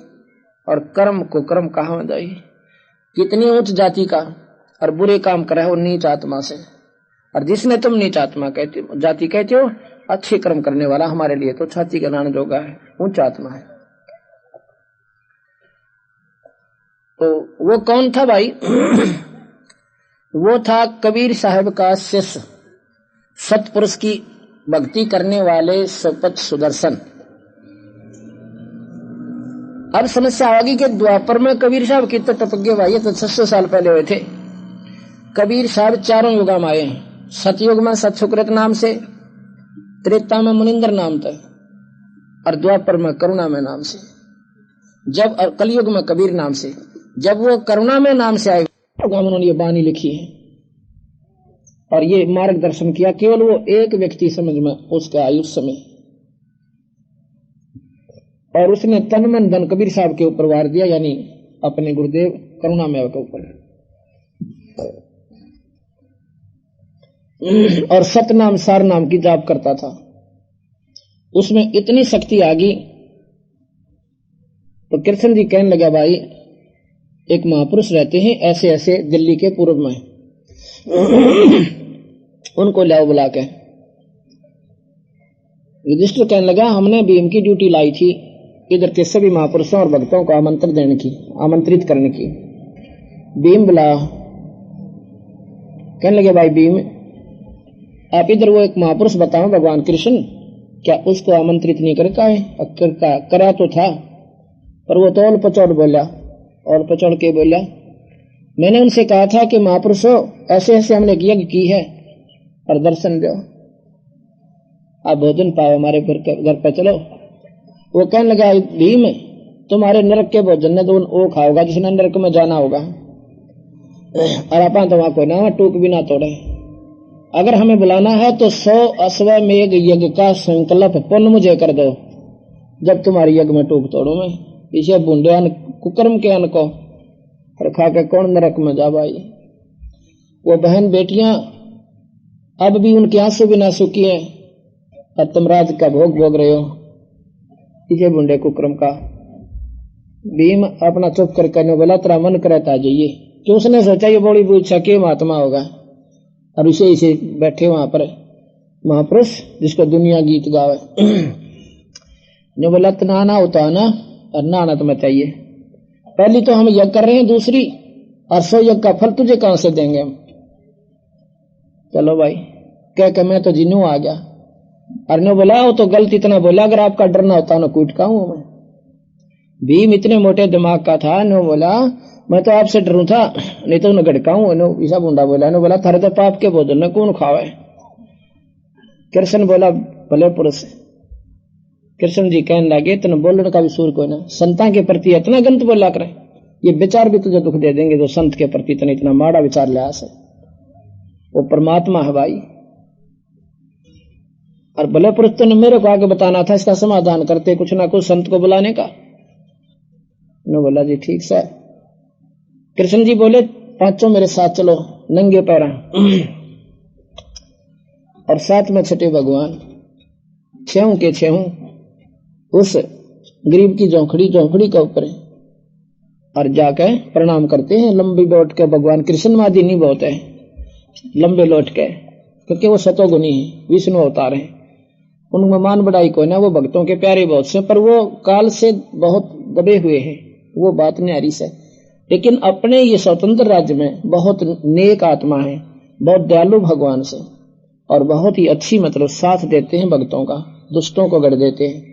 Speaker 2: और कर्म को कर्म कहां बंदोई। कितनी ऊंच जाति का और बुरे काम करे हो नीच आत्मा से, और जिसने तुम नीच आत्मा कहते हो, जाति कहते हो, अच्छे कर्म करने वाला हमारे लिए तो छाती का लान जोगा है, ऊंच आत्मा है। तो वो कौन था भाई? वो था कबीर साहब का शिष्य, सतपुरुष की भक्ति करने वाले सुपच सुदर्शन। अब समस्या आएगी कि द्वापर में कबीर साहब की तो टपक गए भाई, तो 600 साल पहले हुए थे। कबीर साहब 4 युग में आए हैं। सतयुग में सतसुकृत नाम से, त्रेता में मुनिंदर नाम था, और द्वापर में करुणा में नाम से, जब और कलयुग में कबीर नाम से। जब वो करुणा में नाम से आए उन्होंने ये बानी लिखी है और ये मार्गदर्शन किया। केवल वो एक व्यक्ति समझ में उसके आयुष समय, और उसने तन मन धन कबीर साहब के ऊपर वार दिया, यानी अपने गुरुदेव करुणामय के ऊपर। और सतनाम सार नाम की जाप करता था। उसमें इतनी शक्ति आ गई तो कृष्ण जी कहने लगा भाई एक महापुरुष रहते हैं ऐसे ऐसे दिल्ली के पूर्व में, उनको लाओ बुला के। युधिष्ठिर कहने लगा हमने भीम की ड्यूटी लाई थी इधर के सभी महापुरुषों और भक्तों को आमंत्रण देने की, आमंत्रित करने की। भीम बुला, कहने लगे भाई भीम आप इधर वो एक महापुरुष बताओ भगवान कृष्ण, क्या उसको आमंत्रित नहीं करता है? करा तो था पर वो तो ओल पचौड़ बोला, और पचौड़ के बोला मैंने उनसे कहा था कि महापुरुषों ऐसे ऐसे हमने यज्ञ की है और दर्शन दो, आप भोजन पाओ, हमारे घर पे चलो। वो कहने लगा भीम तुम्हारे नरक के भोजन ने तो वो खाओगा जिसने नरक में जाना होगा, और अपन तो वहां कोई ना टूक भी ना तोड़े। अगर हमें बुलाना है तो 100 अश्वमेघ यज्ञ का संकल्प पुण्य मुझे कर दो, जब तुम्हारी यज्ञ में टूक तोड़ू मैं। पीछे बूंदे अन्न कुकर्म के अन्न को और खा के कौन नरक में जा भाई। वो बहन बेटियां अब भी उनके आंसू भी ना सूखी है और तुम राज का भोग भोग रहे हो पीछे बूंदे कुकर्म का। भीम अपना चुप करके बोला तेरा मन करे तो आ जाइए, तो उसने सोचा ये बड़ी पूछा कि महात्मा होगा, और इसे इसे बैठे वहां पर महापुरुष जिसको दुनिया गीत गावे। जो बोला तनाना उताना और नाना तुम्हें चाहिए, पहली तो हम यज्ञ कर रहे हैं, दूसरी 800 यज्ञ का फल तुझे कहां से देंगे हम। चलो भाई कह के मैं तो जिन्नू आ गया। अरे बोला वो तो गलत इतना बोला, अगर आपका डर ना होता ना कूट का हूं मैं। भीम इतने मोटे दिमाग का था, नो बोला मैं तो आपसे डरू था, नहीं तो उन्हें गड़का हूं। नो ईसा बुंडा बोला, नो बोला थारे तो पाप के भोजन न कौन खावे। कृष्ण बोला भले पुरुष। कृष्ण जी कहने लगे तेन बोलने का भी सूर कोई ना, संतां के प्रति इतना गंत बोला करे, ये विचार भी तुझे दुख दे देंगे जो संत के प्रति तने इतना माड़ा विचार ले आसे। वो परमात्मा है भाई, और भले पुरुष तुमने मेरे को आगे बताना था, इसका समाधान करते कुछ ना कुछ संत को बुलाने का। ने बोला जी ठीक सर। कृष्ण जी बोले पांचों मेरे साथ चलो नंगे पैरा, और साथ में छठे भगवान छेहू के छेहू उस गरीब की झोंपड़ी के ऊपर और जाकर प्रणाम करते हैं लंबी लौट के। भगवान कृष्ण मादी नहीं बहुत है लंबे लौट के, क्योंकि वो सतोगुनी है, विष्णु अवतार है, उनमें मान बढ़ाई को ना, वो भक्तों के प्यारे बहुत से, पर वो काल से बहुत दबे हुए हैं, वो बात न्यारी से। लेकिन अपने ये स्वतंत्र राज्य में बहुत नेक आत्मा है, बहुत दयालु भगवान से, और बहुत ही अच्छी मतलब साथ देते हैं भक्तों का, दुष्टों को गढ़ देते हैं।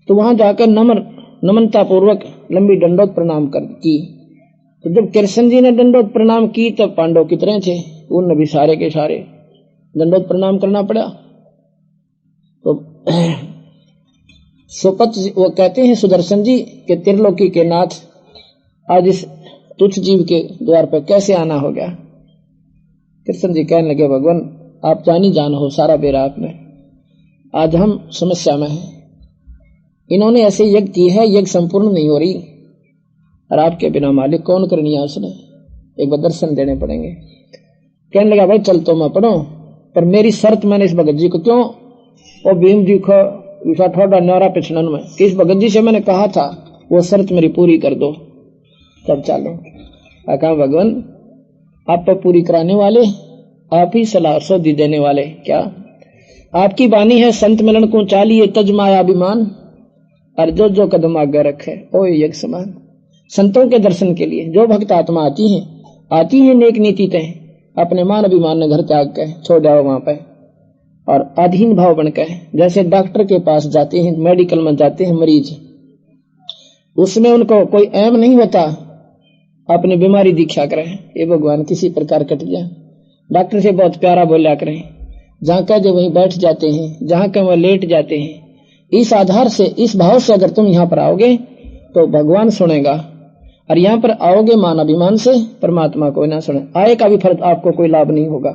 Speaker 2: तो वहां जाकर नम्रता पूर्वक लंबी दंडोत प्रणाम की। तो जब कृष्ण जी ने दंडोत प्रणाम की तब पांडव कितने थे, उन भी सारे के सारे दंडोत प्रणाम करना पड़ा। तो सुपत वो कहते हैं सुदर्शन जी के त्रिलोकी के नाथ, आज इस तुच्छ जीव के द्वार पर कैसे आना हो गया। कृष्ण जी कहने लगे भगवान आप जानी जान हो, सारा बेरा आपने, आज हम समस्या में हैं। इन्होंने ऐसे यज्ञ की है, यज्ञ संपूर्ण नहीं हो रही, और आपके बिना मालिक कौन करनी है, उसने एक बार दर्शन देने पड़ेंगे। कहने लगा भाई चल तो मैं पढ़ो, पर मेरी शर्त मैंने इस भगत जी को क्यों, और भीम जी को विषा थोड़ा न्यारा पिछड़न में कि इस भगत जी से मैंने कहा था वो शर्त मेरी पूरी कर दो तब चलो। कहा भगवान आप पर पूरी कराने वाले, आप ही सलाह सौदी देने वाले, क्या आपकी बानी है संत मिलन को चालिए तज माया अभिमान, और जो जो कदम आगे रखे ओ यज्ञ समान। संतों के दर्शन के लिए जो भक्त आत्मा आती है नेक नीति तय, अपने मान अभिमान ने घर त्याग के छोड़ जाओ वहां पे, और अधीन भाव बनकर, जैसे डॉक्टर के पास जाते हैं, मेडिकल में जाते हैं मरीज, उसमें उनको कोई एम नहीं होता अपनी बीमारी दिखा करें, ये भगवान किसी प्रकार कट जाए, डॉक्टर से बहुत प्यारा बोला करें, जहां का जो वहीं बैठ जाते हैं, जहां का वह लेट जाते हैं। इस आधार से, इस भाव से अगर तुम यहाँ पर आओगे तो भगवान सुनेगा, और यहाँ पर आओगे मान अभिमान से परमात्मा कोई ना सुने, आए का भी फर्क आपको कोई लाभ नहीं होगा।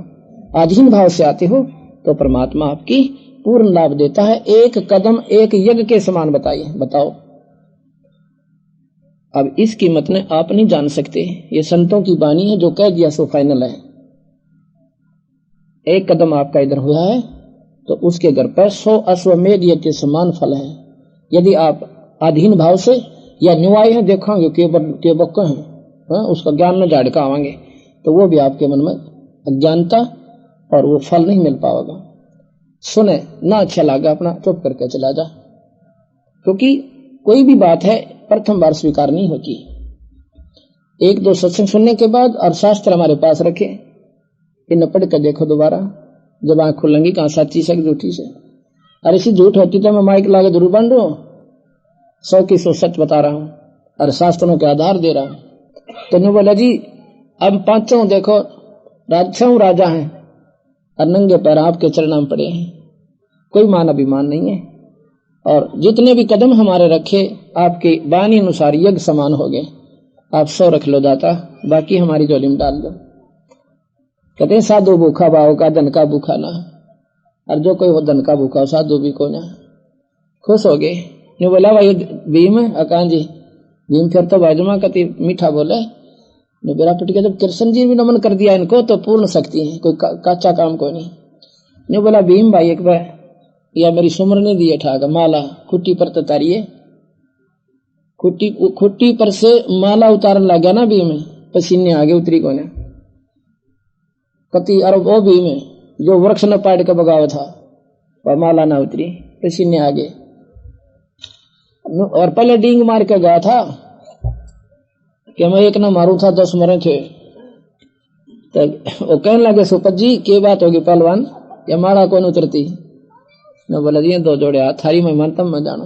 Speaker 2: अधीन भाव से आते हो तो परमात्मा आपकी पूर्ण लाभ देता है। एक कदम एक यज्ञ के समान बताओ। अब इस कीमत ने आप नहीं जान सकते, ये संतों की बानी है, जो कह दिया सो फाइनल है। एक कदम आपका इधर हुआ है तो उसके घर पर 100 अश्वमेध यज्ञ के समान फल है। यदि आप अधीन भाव से या न्याय है देखोगे के बक्का है, उसका ज्ञान में झाड़का आवांगे तो वो भी आपके मन में अज्ञानता और वो फल नहीं मिल पाएगा। सुने ना अच्छा लगा अपना चुप करके चला जा, क्योंकि कोई भी बात है प्रथम बार स्वीकार नहीं होती। एक दो सत्संग सुनने के बाद और शास्त्र हमारे पास रखे, इन्हें पढ़ कर देखो दोबारा, जब आंख खुलेंगी कहां सच्ची से झूठी से। अरे इसी झूठ होती तो मैं माइक लाके जरूर बन रहा हूं, 100 की 100 सच बता रहा हूं और शास्त्रों के आधार दे रहा हूं। तो बोला जी अब पांचों देखो राजा हैं और नंगे पैर आपके चरणों में पड़े हैं, कोई मान अभिमान नहीं है, और जितने भी कदम हमारे रखे आपके बानी अनुसार यज्ञ समान हो गए। आप 100 रख लो दाता, बाकी हमारी झोली में डाल दो। कहते हैं साधु भूखा भाव का धन का भूखा ना, और जो कोई वो धन का भूखा साधु भी को ना। खुश हो गए। न्यू बोला भाई भीम अकान जी, भीम फिर तो भाजमा कति मीठा बोले बेरा पिट के। जब कृष्ण जी भी नमन कर दिया इनको तो पूर्ण शक्ति है, कोई कच्चा काम कोई नहीं। न्यू बोला भीम भाई एक बार या मेरी सुमर ने दिए ठाक माला खुट्टी पर उतारिए। खुट्टी पर से माला उतारने लग गया ना भीम, पसीने आगे उतरी कोने कति, और वो भी में जो वृक्ष न पाड़ के बगाव था वह माला ना उतरी, पसीने आगे। और पहले डींग मार के गया था कि मैं एक न मारू था 10 मरे थे। तो वो कहने लगे सुपत जी क्या बात होगी पहलवान, ये माला कौन उतरती? न बोला जी 2 जोड़े हाथ थारी मैं मानता मैं जाना,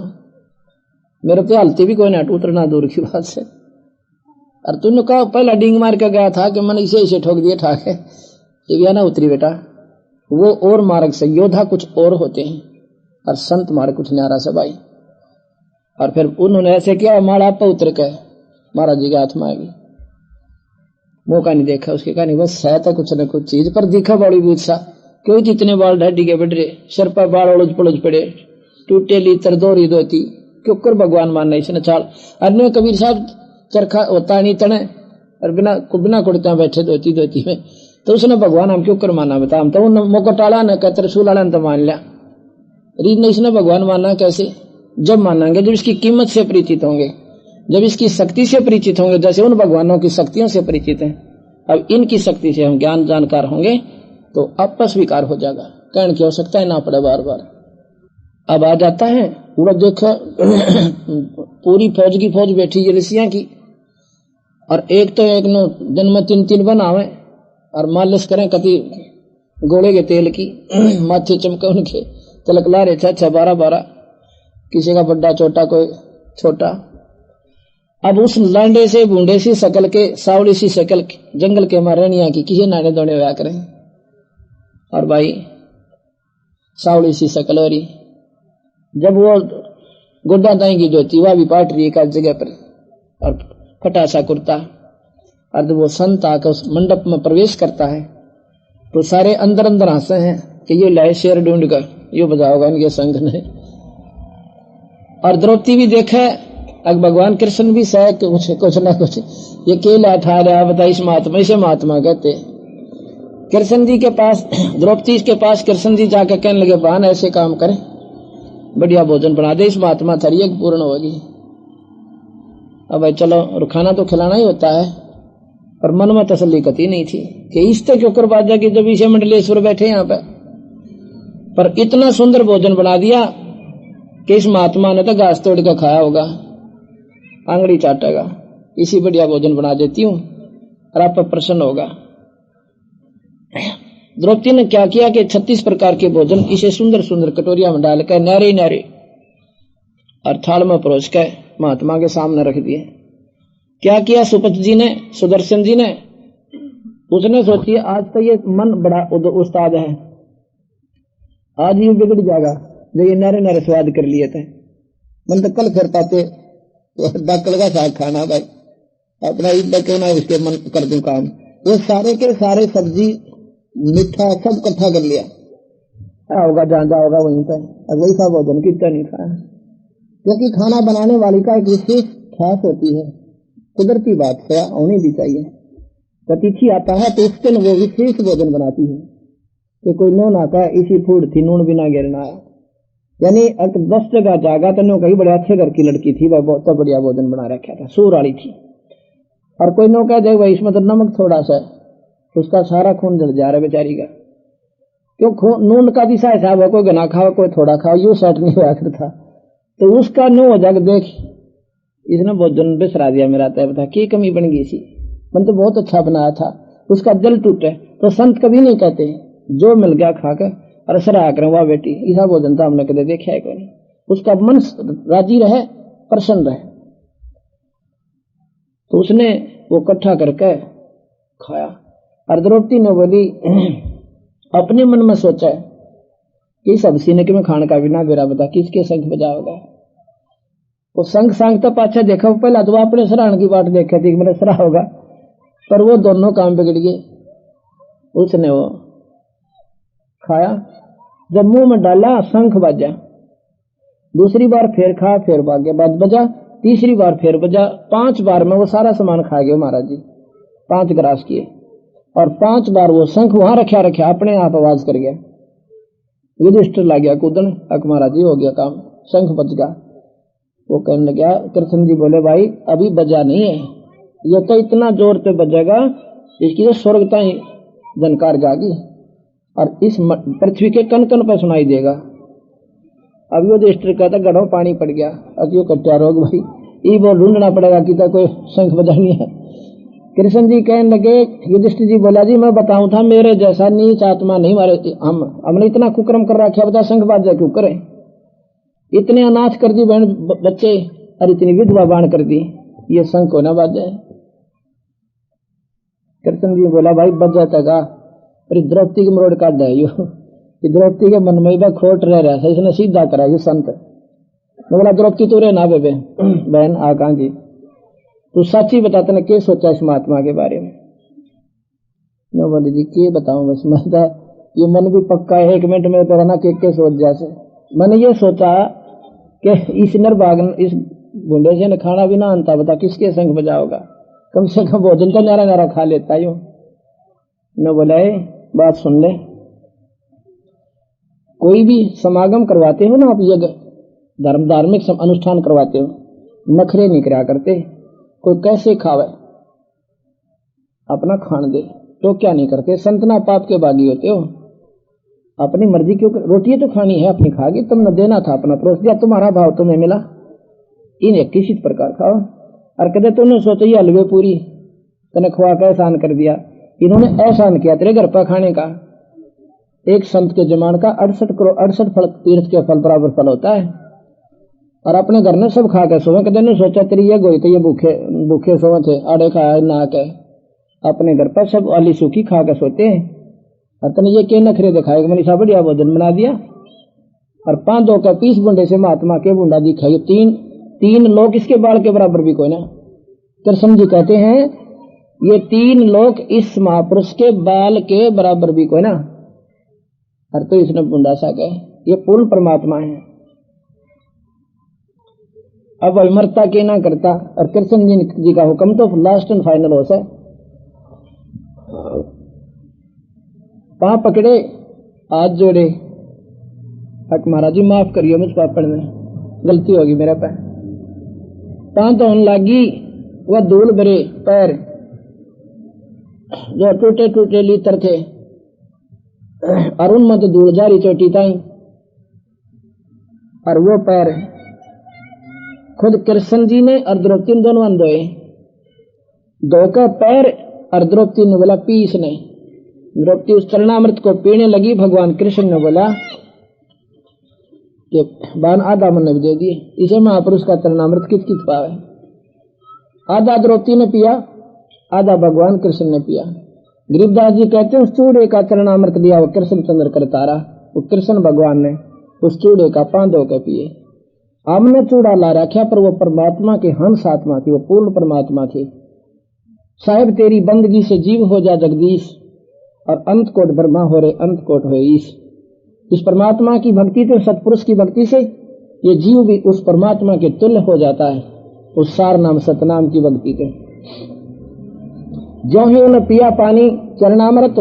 Speaker 2: मेरे पे हालती भी कोई नहीं, उतरना दूर की बात से। और तूने कहा पहला डींग मार के गया था कि मैंने इसे ठोक दिए ठाके, ये ना उतरी बेटा। वो और मार्ग से योद्धा कुछ और होते हैं और संत मार्ग कुछ न्यारा से भाई। और फिर उन्होंने ऐसे किया, माला पर उतर के महाराज जी के हाथ में आ गई। मौका नहीं देखा उसके, कहा नहीं बस है तो कुछ न कुछ चीज पर दिखा बड़ी बूझ सा, क्यों जितने बाल ढाडी के बढ़ रहे, सर पर बाल उलझ पलझ पड़े, टूटे ली तरदोरी धोती, क्यों कर भगवान मानना इसने चाल। अन्य कबीर साहब चरखा होता नहीं तने और बिना कुड़ता बैठे धोती धोती में, तो उसने भगवान हम क्यों कर माना बता। हम तो उन मौका टाला न कहते रसूल वाला ने तो मान लिया, रीत ने इसने भगवान माना कैसे? जब मानेंगे जब इसकी कीमत से परिचित होंगे, जब इसकी शक्ति से परिचित होंगे, जैसे उन भगवानों की शक्तियों से परिचित हैं। अब इनकी शक्ति से हम ज्ञान जानकार होंगे तो आपस विकार हो जाएगा, कहने की हो सकता है ना पड़े बार बार। अब आ जाता है पूरा देखो पूरी फौज की फौज बैठी है ऋषियां की, और एक तो एक नो दिन में 3-3 बनावे और मालिश करें कति गोले के तेल की माथे चमके उनके तिलक ला रहे 6-6-12-12, किसी का बड्डा छोटा कोई छोटा। अब उस लांडे से बूंदे सी शकल के सावली सी शकल जंगल के महारानिया की किसी नाने दौड़े हुआ करें, और भाई सावली सी शकल हो रही, जब वो गोड्डा दाई की धोती वह भी पाट रही एक जगह पर और फटा सा कुर्ता, और जब वो संत आकर उस मंडप में प्रवेश करता है तो सारे अंदर अंदर हंसे हैं कि ये लाए शेर ढूंढ कर यो बजाओगा इनके संग ने। और द्रौपदी भी देखे, अब भगवान कृष्ण भी सह कुछ ना कुछ ये केला ठा रहा बता, इस महात्मा इसे महात्मा कहते। कृष्ण जी के पास द्रौपदी के पास कृष्ण जी जाकर कहने लगे बहन ऐसे काम करे, बढ़िया भोजन बना दे, इस महात्मा थरी एक पूर्ण होगी। अब भाई चलो, और खाना तो खिलाना ही होता है, पर मन में तसल्ली कती नहीं थी कि इस तक क्यों करवा जाएगी जब इसे मंडलेश्वर बैठे यहाँ पे। पर इतना सुंदर भोजन बना दिया कि इस महात्मा ने तो घास तोड़ कर खाया होगा, आंगड़ी चाटेगा, इसी बढ़िया भोजन बना देती हूँ और आप पर प्रसन्न होगा। द्रौपदी ने क्या किया कि 36 प्रकार के भोजन इसे सुंदर सुंदर कटोरिया में डालकर नारे नारे और थाल में परोस कर महात्मा के सामने रख दिए। क्या किया सुपत जी ने, सुदर्शन जी ने, उसने सोची आज तो ये मन बड़ा उस्ताद है, आज यूं बिगड़ जाएगा जो ये नारे नारे स्वाद कर लिए थे, मन तो कल फिर पाते दाकल का साग खाना भाई अपना ईद क्यों ना उसके मन कर दूं काम। वो सारे के सारे सब्जी मीठा सब इकट्ठा कर लिया, होगा जहां जाओगा वहीं पर, अब वही सा भोजन कितना नहीं खाया, क्योंकि खाना बनाने वाली का एक विशेष ख्यास होती है, कुदरती बात है होनी भी चाहिए। अतिथि आता है तो उस दिन वो विशेष भोजन बनाती है कि कोई नून आता है इसी फूड थी नून बिना गिरना आया, यानी 10 जगह जागा तो कहीं बड़े अच्छे घर की लड़की थी, वह बहुत बढ़िया भोजन बना रखा था, सूर वाली थी। और कोई नो कह दे भाई इसमें तो नमक थोड़ा सा, उसका सारा खून जल जा रहा है बेचारी का, क्यों नून का दिशा हिसाब है, कोई घना खाओ कोई थोड़ा खाओ, यू सेट नहीं हुआ करता। तो उसका नो हो जाकर देख इसने भोजन बिसरा दिया मेरा, तय बता की कमी बन गई सी, मन तो बहुत अच्छा बनाया था, उसका दिल टूटे। तो संत कभी नहीं कहते जो मिल गया खाकर और सराह करें वाह बेटी, ऐसा भोजन तो हमने कदे देखा है कोई नहीं, उसका मन राजी रहे प्रसन्न रहे। तो उसने वो इकट्ठा करके खाया। और द्रौपदी ने बोली अपने मन में सोचा कि सब सीने के में खाने का बिना बेरा बता किसके संग बजाओगा। वो संग संग तो पाछा देखा, पहला तो अपने सराहन की बात देखे थी कि मेरा सराह होगा, पर वो दोनों काम बिगड़ गए। उसने वो खाया, जब मुंह में डाला शंख बजा, दूसरी बार फिर खा, फिर भाग्य बाद बजा, तीसरी बार फिर बजा, 5 बार में वो सारा सामान खा गए महाराज जी, 5 ग्रास किए, और 5 बार वो शंख वहां रखा अपने आप आवाज कर गया। युधिष्ठिर ला गया कूदन, अक महाराज जी हो गया काम, शंख बज गया। वो कहने लगा, कृष्ण जी बोले भाई अभी बजा नहीं है, ये तो इतना जोर पे बजेगा इसकी तो स्वर्गता ही जनकार जागी और इस पृथ्वी के कन कन पर सुनाई देगा। अब यो युधिष्ठिर कहता गढ़ों पानी पड़ गया, अब यो कट्या रोग भाई ये वो ढूंढना पड़ेगा कि कोई शंख बजानी है। कृष्ण जी कहने लगे, युधिष्ठिर जी बोला जी मैं बताऊं था मेरे जैसा नीच आत्मा नहीं मारे, हमने इतना कुकर्म कर रखा बता शंख बाजा क्यों करे, इतने अनाथ कर दी बहन बच्चे और इतनी विधवा बाण कर दी, ये शंख को ना बाजे। कृष्ण जी बोला भाई बज जाता का पर द्रौपदी की मरोड़ काट दे द्रौपदी के मन में खोट रह रहा है, इसने सीधा करा ये संत। मैं बोला द्रौपदी तू रे ना बेबे बहन आकां जी तू सच्ची बता तने क्या सोचा इस महात्मा के बारे में। नो बोले जी क्या बताऊं बस मैं ये मन भी पक्का है 1 मिनट में तो ना के सोच जैसे मैंने ये सोचा कि इस नरभागन इस गुंडे से न खाना भी ना आणता बता किसके संग बजाओगा, कम से कम भोजन तो नारा नारा खा लेता यूं। न बोला बात सुन ले, कोई भी समागम करवाते हो ना आप यज्ञ धार्मिक अनुष्ठान करवाते हो नखरे नहीं करा करते, कोई कैसे खावे अपना खान दे तो क्या नहीं करते, संतना पाप के बागी होते हो, अपनी मर्जी क्यों रोटी तो खानी है अपनी खागी, तुमने देना था अपना परोस दिया, तुम्हारा भाव तुम्हें मिला, इन्हें किसी प्रकार खाओ। और कहते तुमने सोचा ये हलवे पूरी तने खुआ का एहसान कर दिया, इन्होंने एहसान किया तेरे घर पर खाने का। एक संत के जमान का 68 फल तीर्थ के फल बराबर फल होता है और अपने घर में सब खा के सोवे। कहते ने सोचा तेरी ये गोई तो ये भूखे सोवे थे आड़े खाया ना के, अपने घर पर सब वाली सूखी खा के सोते हैं और तने ये के नखरे दिखाएगा मैंने सा बढ़िया भोजन बना दिया और 5 का 20 बुंडे से महात्मा के बुंडा दिखाई, तीन लोग इसके बाल के बराबर भी कोई ना। कृष्ण जी कहते हैं ये 3 लोग इस महापुरुष के बाल के बराबर भी कोई ना, और तो इसने बुंडा सा कहे ये पूर्ण परमात्मा है। अब अमरता के ना करता और कृष्ण जी का हुक्म तो लास्ट एंड फाइनल हो सा पां पकड़े हाथ जोड़े, हक महाराज जी माफ करिए मुझ पापड़ में गलती होगी मेरे पे, पां तो होने लगी वह धूल भरे पैर जो टूटे टूटे लीतर थे और उनमें तो धूल जारी चोटी ताई, और वो पैर खुद कृष्ण जी ने और द्रौपदी ने दोनों धोए, धोकर पैर और द्रौपदी ने बोला पी इसने। द्रौपदी उस चरणामृत को पीने लगी, भगवान कृष्ण ने बोला कि बान आधा मन भी दे दिए, इसे महापुरुष का चरणामृत कित कित पावे। आधा द्रौपदी ने पिया आधा भगवान कृष्ण ने पिया। गरीबदास जी कहते हैं उस चूड़े का चरणामृत लिया वो कृष्ण चंद्र कर तारा, वो कृष्ण भगवान ने उस चूड़े का पान धो के पिए। हमने चूड़ा ला रखा पर वो परमात्मा के हंस आत्मा थी, वो पूर्ण परमात्मा थी। साहिब तेरी बंदगी से जीव हो जा जगदीश और अंत कोट ब्रह्मा हो रे अंत कोट हो ईश। इस परमात्मा की भक्ति तो सतपुरुष की भक्ति से ये जीव भी उस परमात्मा के तुल्य हो जाता है, उस सार नाम सतनाम की भक्ति के। जो ही उन्हें पिया पानी चरणामृत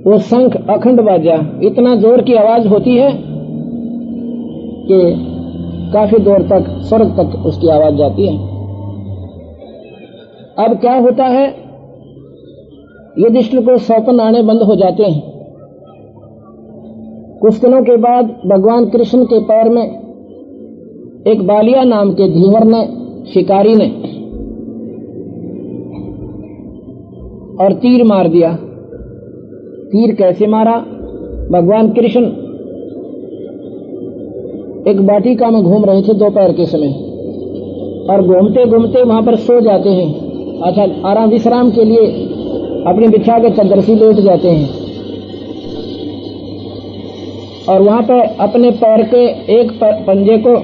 Speaker 2: वो शंख अखंड बाजा, इतना जोर की आवाज होती है कि काफी दूर तक स्वर्ग तक उसकी आवाज जाती है। अब क्या होता है युधिष्ठिर को सौपन आने बंद हो जाते हैं। कुछ दिनों के बाद भगवान कृष्ण के पैर में एक बालिया नाम के धीवर ने शिकारी ने और तीर मार दिया। तीर कैसे मारा? भगवान कृष्ण एक वाटिका में घूम रहे थे दोपहर के समय और घूमते घूमते वहां पर सो जाते हैं। अच्छा आराम विश्राम के लिए अपनी बिछा के चादर से लेट जाते हैं और वहां पर अपने पैर के एक पंजे को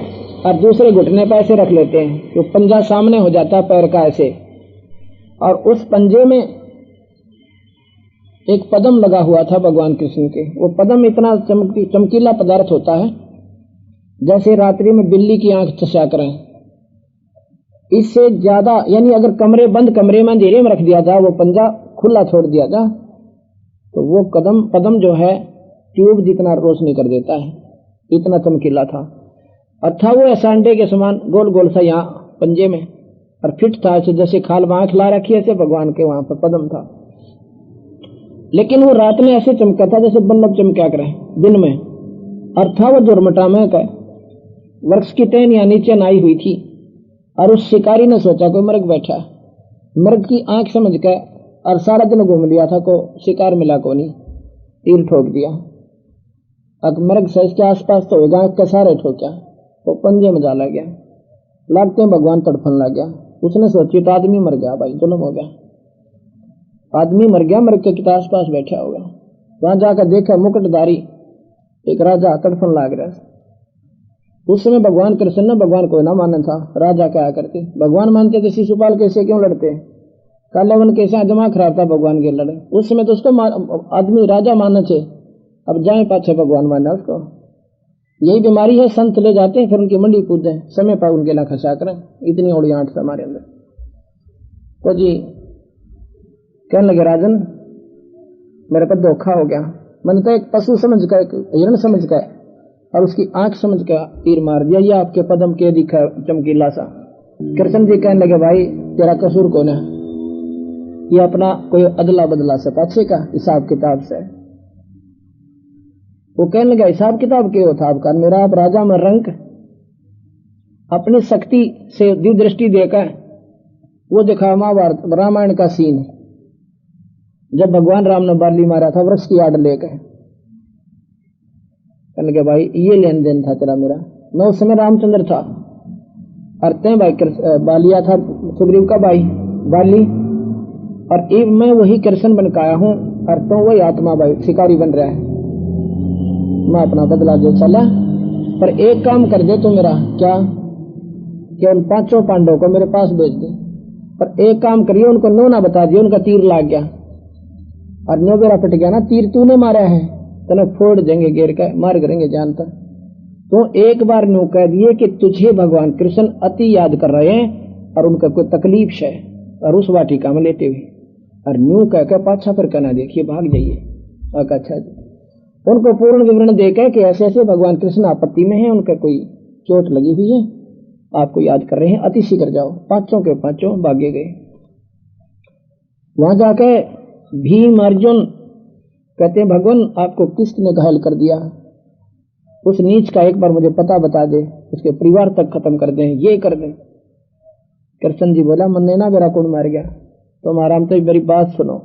Speaker 2: और दूसरे घुटने पर ऐसे रख लेते हैं, तो पंजा सामने हो जाता है पैर का ऐसे, और उस पंजे में एक पद्म लगा हुआ था भगवान कृष्ण के। वो पद्म इतना चमकीला पदार्थ होता है जैसे रात्रि में बिल्ली की आंख चसा करें, इससे ज्यादा, यानी अगर बंद कमरे में अंधेरे में रख दिया था, वो पंजा खुला छोड़ दिया था तो वो पद्म जो है ट्यूब जितना रोशनी कर देता है, इतना चमकीला था। और था वो ऐसा अंडे के समान गोल गोल सा यहाँ पंजे में, और फिट था, ऐसे जैसे खाल में आंख ला रखी है, ऐसे भगवान के वहां पर पद्म था। लेकिन वो रात में ऐसे चमका था जैसे बल्लभ चमका करे दिन में, और था वो जोरमटा में का वृक्ष की टहनियां नीचे नाई हुई थी। और उस शिकारी ने सोचा कोई मृग बैठा, मृग की आंख समझ के और सारा दिन घूम लिया था, को शिकार मिला को नहीं, तीर ठोक दिया। अब मृग से इसके आसपास तो होगा, आंख के सारे ठोका, तो पंजे में जाला गया, लागते भगवान तड़फन लग गया। उसने सोची तो आदमी मर गया, भाई जुल्म हो गया, आदमी मर गया, मृग के आस पास बैठा होगा। वहां जाकर देखा मुकुटधारी एक राजा तड़फन लाग रहा। उस समय भगवान कृष्ण ने भगवान को ना माना था, राजा क्या करते, भगवान मानते थे शिशुपाल कैसे क्यों लड़ते, कालावन कैसे दिमाग खराब था भगवान के लड़े। उस समय तो उसको आदमी राजा माने थे, अब जाए पाछे भगवान माना उसको। यही बीमारी है, संत ले जाते हैं फिर उनकी मंडी कूदे, समय पर उनके ला खसा करें, इतनी उड़ी आंट हमारे अंदर। तो जी कहने लगे राजन मेरे पर धोखा हो गया, मैंने तो एक पशु समझ कर, एक हिरण समझ कर और उसकी आंख समझ कर तीर मार दिया, ये आपके पदम के दिखा चमकीला सा। कृष्ण जी कहने लगे भाई तेरा कसूर कौन है, ये अपना कोई अदला बदला से पाछे का हिसाब किताब से। वो कहने लगा हिसाब किताब क्यों था आपका, मेरा आप राजा में रंग अपनी शक्ति से दृष्टि देकर वो देखा महाभारत रामायण का सीन, जब भगवान राम ने बाली मारा था वृक्ष की आड़ लेकर। कहने लगे भाई ये लेन देन था तेरा मेरा, मैं उस समय रामचंद्र था और तय भाई बालिया था सुग्रीव का भाई बाली, और एक मैं वही कृष्ण बन के आया हूं और तो वही आत्मा भाई शिकारी बन रहा है। मैं अपना बदला दे चला, पर एक काम कर दे तो मेरा क्या कि उन 5 पांडवों को मेरे पास भेज दे, पर एक काम करिए उनको नो ना बता दिए, उनका तीर लाग गया और नो बेरा फट गया ना, तीर तूने मारा है तने फोड़ देंगे गिर के मार करेंगे जानता। तो एक बार नो कह दिए कि तुझे भगवान कृष्ण अति याद कर रहे हैं और उनका कोई तकलीफ है, और उस वाटिका में लेते हुए और न्यू कहकर पाछा पर कहना देखिए भाग जाइए। अच्छा उनको पूर्ण विवरण देकर कि ऐसे ऐसे भगवान कृष्ण आपत्ति में है, उनका कोई चोट लगी हुई है, आपको याद कर रहे हैं, अति शीघ्र जाओ। 5 के 5 भागे गए। वहां जाकर भीम अर्जुन कहते हैं भगवान आपको किसने घायल कर दिया, उस नीच का एक बार मुझे पता बता दे, उसके परिवार तक खत्म कर दें, ये कर दें। कृष्ण जी बोला मन ना मेरा कौन मार गया, तुम आराम से मेरी बात सुनो,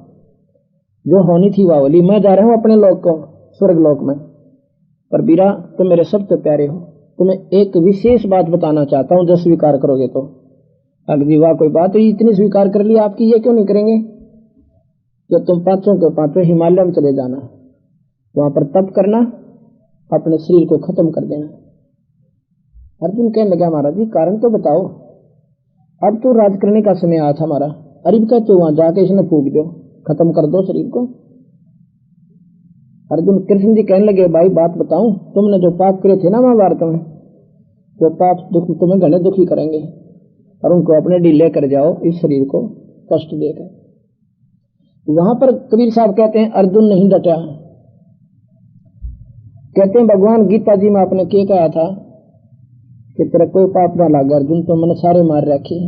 Speaker 2: जो होनी थी वह होली, मैं जा रहा हूं अपने लोक को स्वर्ग लोक में, पर बीरा तुम मेरे सबसे प्यारे हो, तुम्हें एक विशेष बात बताना चाहता हूं, जो स्वीकार करोगे तो। अगली वाह कोई बात हुई, इतनी स्वीकार कर ली आपकी, ये क्यों नहीं करेंगे कि तुम 5 के 5 हिमालय में चले जाना, वहां पर तप करना, अपने शरीर को खत्म कर देना। अर्जुन कहने लगा महाराज जी कारण तो बताओ, अब तो राज करने का समय आया था हमारा, अरिब कहते वहां जाके इसने फूक दो, खत्म कर दो शरीर को। अर्जुन कृष्ण जी कहने लगे भाई बात बताऊं, तुमने जो पाप करे थे ना महाभारत में, वो पाप दुख तुम्हें घने दुखी करेंगे और उनको अपने ढीले कर जाओ इस शरीर को कष्ट देकर। वहां पर कबीर साहब कहते हैं अर्जुन नहीं डटा, कहते हैं भगवान गीता जी में आपने क्या कहा था कि तेरा कोई पाप ना लगा अर्जुन, तो मैंने सारे मार रखे।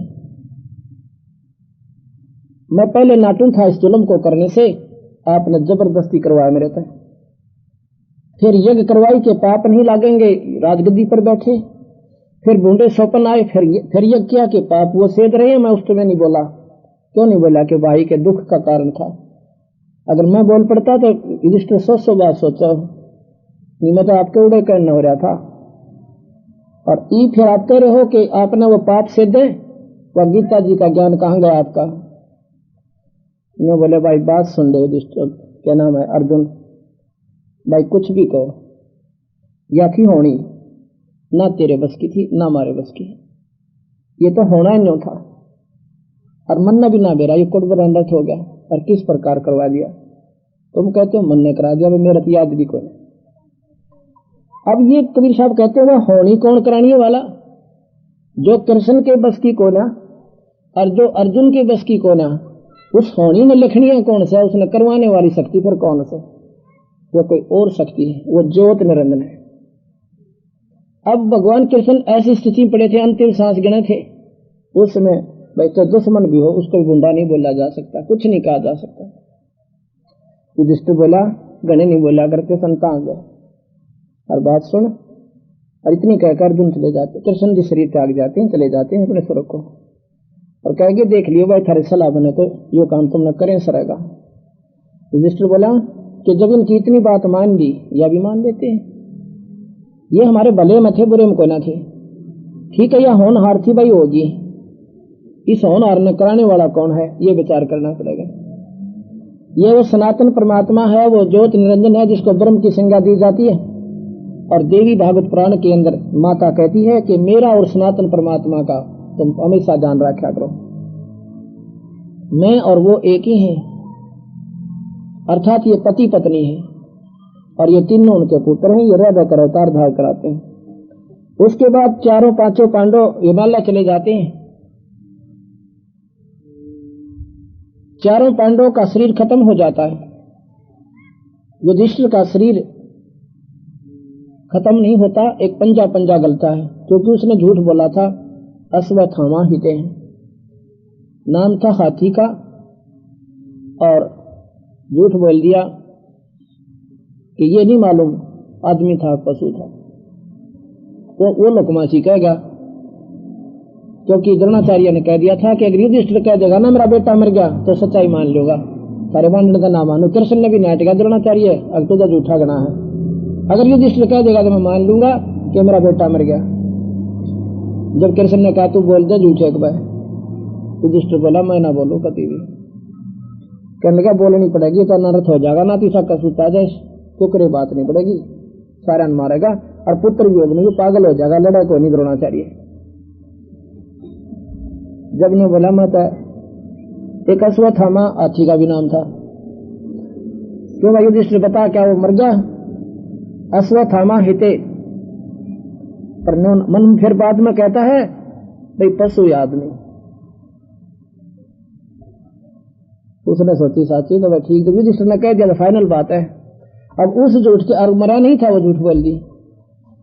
Speaker 2: मैं पहले नाटुन था इस जुल्म को करने से, आपने जबरदस्ती करवाया मेरे तक, फिर यज्ञ करवाई के पाप नहीं लागेंगे, राजगद्दी पर बैठे, फिर बूंदे सौपन आए, फिर यज्ञ किया कि पाप वो सेध रहे हैं। मैं उस समय नहीं बोला, क्यों नहीं बोला कि भाई के दुख का कारण था, अगर मैं बोल पड़ता तो युधिष्ठिर 100 बात सोचा, मैं तो आपके उड़े करना हो रहा था। और ई फिर आप कह रहे हो कि आपने वो पाप सेधे, वह गीता जी का ज्ञान कहां गया आपका। मैं बोले भाई बात सुन रहे युधिष्ठिर, क्या नाम है अर्जुन, भाई कुछ भी कहो, या थी होनी ना तेरे बस की थी ना हमारे बस की, ये तो होना ही नहीं था, और मन भी ना बेरा, ये कुटबरंडत हो गया और किस प्रकार करवा दिया। तुम कहते हो मन ने करा दिया, मेरा तो याद भी कोई। अब ये कबीर साहब कहते हैं वह होनी कौन कराने वाला, जो कृष्ण के बस की कोना और जो अर्जुन के बस की कोना, उस होनी में लिखनी है कौन सा, उसने करवाने वाली शक्ति फिर कौन से, वो कोई और शक्ति है, वो ज्योत निरंजन है। अब भगवान कृष्ण ऐसी स्थिति में पड़े थे, अंतिम सांस गिने थे, उस समय भाई तो दुश्मन भी हो उसको भी गुंडा नहीं बोला जा सकता, कुछ नहीं कहा जा सकता। युधिष्ठिर बोला गणे नहीं बोला करके संता आ गए और बात सुन, और इतनी कहकर अर्जुन चले जाते, कृष्ण जी शरीर त्याग जाते हैं, चले जाते हैं अपने स्वर्ग को और कहेंगे देख लियो भाई थारे सलाह बने तो यो काम तुम न करें सरेगा। युधिष्ठिर बोला कि जब इनकी इतनी बात मान ली या भी मान लेते हैं, ये हमारे भले में थे बुरे में कोई ना थे, ठीक है। यह होनहार थी भाई होगी, इस होनहार ने कराने वाला कौन है ये विचार करना पड़ेगा। ये वो सनातन परमात्मा है, वो ज्योत निरंजन है जिसको ब्रह्म की संज्ञा दी जाती है। और देवी भागवत पुराण के अंदर माता कहती है कि मेरा और सनातन परमात्मा का तुम हमेशा ध्यान रखा करो, मैं और वो एक ही हैं, अर्थात ये पति पत्नी है और ये तीनों उनके पुत्र हैं। ये रह कर अवतार धारण कराते हैं। उसके बाद चारों पांचों पांडव हिमालय चले जाते हैं। चारों पांडवों का शरीर खत्म हो जाता है, युधिष्ठिर का शरीर खत्म नहीं होता, एक पंजा पंजा गलता है क्योंकि उसने झूठ बोला था। अश्वत्थामा हिते नाम था हाथी का और झूठ बोल दिया कि ये नहीं मालूम आदमी था पशु था, वो लोकमासी कहेगा क्योंकि द्रोणाचार्य ने कह दिया था कि अगर युधिष्ठिर कह देगा ना मेरा बेटा मर गया तो सच्चाई मान लोगा, सारे मानने का ना मानो। कृष्ण ने भी नाट किया द्रोणाचार्य अब तुझा झूठा गना है, अगर युधिष्ठिर कह देगा तो मैं मान लूंगा कि मेरा बेटा मर गया। जब कृष्ण ने कहा तू बोल दे झूठे एक बार, युधिष्ठिर बोला मैं ना बोलू कभी भी। कहने लगा बोलनी पड़ेगी तो अनर्थ हो जाएगा ना, तीसरा कसूत आ जाए कुकरे बात नहीं पड़ेगी, सारा मारेगा और पुत्र वियोग में पागल हो जाएगा, लड़ा को नहीं द्रोणाचार्य। जब ने बोला मैं तो एक अश्वत्थामा हाथी का भी नाम था, क्यों भाई युधिष्ठिर बता क्या वो मर गया? अश्वत्थामा हिते, पर मन फिर बाद में कहता है भाई पशु या आदमी। उसने सोची साची तो भाई ठीक, तो युधिष्ठिर ने कह दिया तो फाइनल बात है। अब उस झूठ के और मरा नहीं था वो झूठ बोल दी,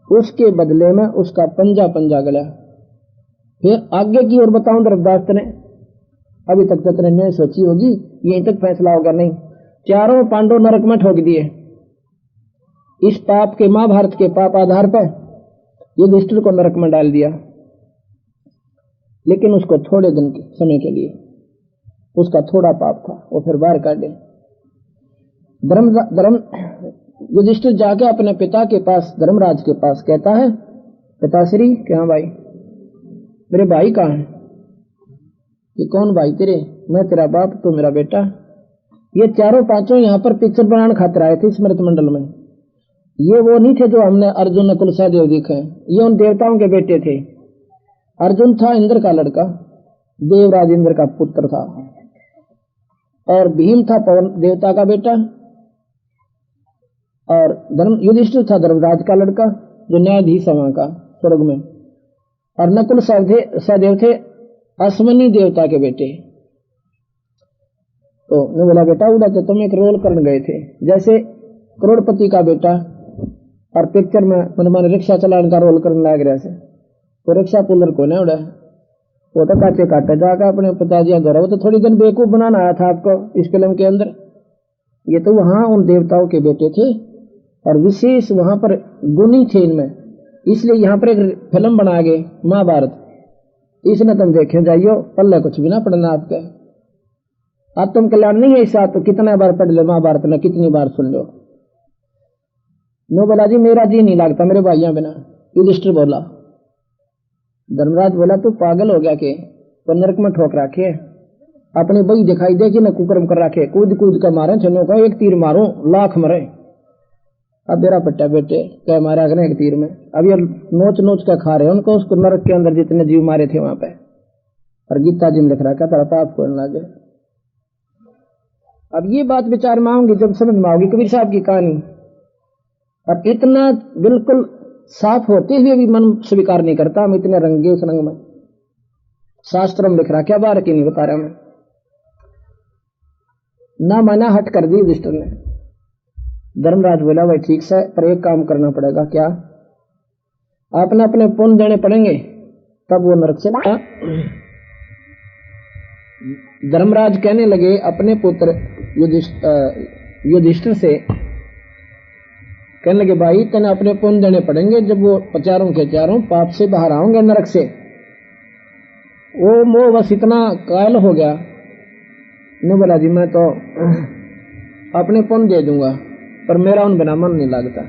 Speaker 2: उसके बदले में उसका पंजा पंजा गला। फिर आगे की ओर बताऊं धर्मदास ने, अभी तक तो तेरे ने सोची होगी यहीं तक फैसला होगा नहीं। चारों पांडव नरक में ठोक दिए इस पाप के, महाभारत के पाप आधार पर युधिष्ठिर को नरक में डाल दिया, लेकिन उसको थोड़े दिन के समय के लिए, उसका थोड़ा पाप था वो फिर बाहर काट दे। युधिष्ठिर जाके अपने पिता के पास, धर्मराज के पास कहता है पिताश्री क्या भाई मेरे भाई कहाँ है? कि कौन भाई तेरे? मैं तेरा बाप तो मेरा बेटा। ये चारों पांचों यहाँ पर पिक्चर बनाने खातिर आए थे स्मृत मंडल में। ये वो नहीं थे जो हमने अर्जुन नकुल सहदेव देखे, ये उन देवताओं के बेटे थे। अर्जुन था इंद्र का लड़का, देवराज इंद्र का पुत्र था, और भीम था पवन देवता का बेटा, और युधिष्ठिर था धर्मराज का लड़का जो न्यायाधीश वहां का स्वर्ग में, और नकुल सहदेव थे अश्वनी देवता के बेटे। तो ने बोला बेटा उड़ा तो तुम एक रोल करने गए थे, जैसे करोड़पति का बेटा और पिक्चर में मन रिक्शा चलाने का रोल करने लग रहा है, तो रिक्शा पुलर को नहीं उड़ा, वो तो काटे काटे जाकर अपने पिताजी द्वारा, वो तो थोड़ी दिन बेवकूफ बनाना आया था आपको इस फिल्म के अंदर। ये तो वहां उन देवताओं के बेटे थे और विशेष वहां पर गुणी थे इनमें, इसलिए यहाँ पर एक फिल्म बना गए महाभारत, इसने तुम देखे जाइयो, पल्ले कुछ भी ना पढ़ना आपके। आत्म कल्याण नहीं है ऐसा, तो कितना बार पढ़ लो महाभारत में, कितनी बार सुन लो। नो बोला जी मेरा जी नहीं लगता मेरे भाइयों बिना। युधिष्ठिर बोला, धर्मराज बोला तू पागल हो गया के? तो नरक में ठोक रखे, अपनी बही दिखाई दे कि न कुकर्म कर रखे, कूद कूद कर मारे छनो का, एक तीर मारो लाख मरे। अब मेरा पट्टा बेटे क्या मारा अगले एक तीर में, अब ये नोच नोच कर खा रहे उनको, उसको नरक के अंदर जितने जीव मारे थे वहां पे। और गीता जी में लिख रखा था पाप को लगे। अब ये बात विचार में आऊंगी जब समझ में आओगी कबीर साहब की कहानी, और इतना बिल्कुल साफ होते हुए भी मन स्वीकार नहीं करता, हम इतने रंगे उस रंग में। शास्त्र में लिख रहा क्या बार की नहीं बता रहा मैं, ना माना हट कर दी युधिष्ठिर ने। धर्मराज बोला भाई ठीक से, पर एक काम करना पड़ेगा। क्या? आपने अपने पुण्य देने पड़ेंगे तब वो नरक से धर्मराज कहने लगे अपने पुत्र युधिष्ठिर से, कहने लगे भाई तेने अपने पुण्य देने पड़ेंगे जब वो चारों के चारों पाप से बाहर आओगे नरक से। वो मोह बस इतना कायल हो गया, ने बोला जी मैं तो अपने पुण्य दे दूंगा पर मेरा उन बिना मन नहीं लगता।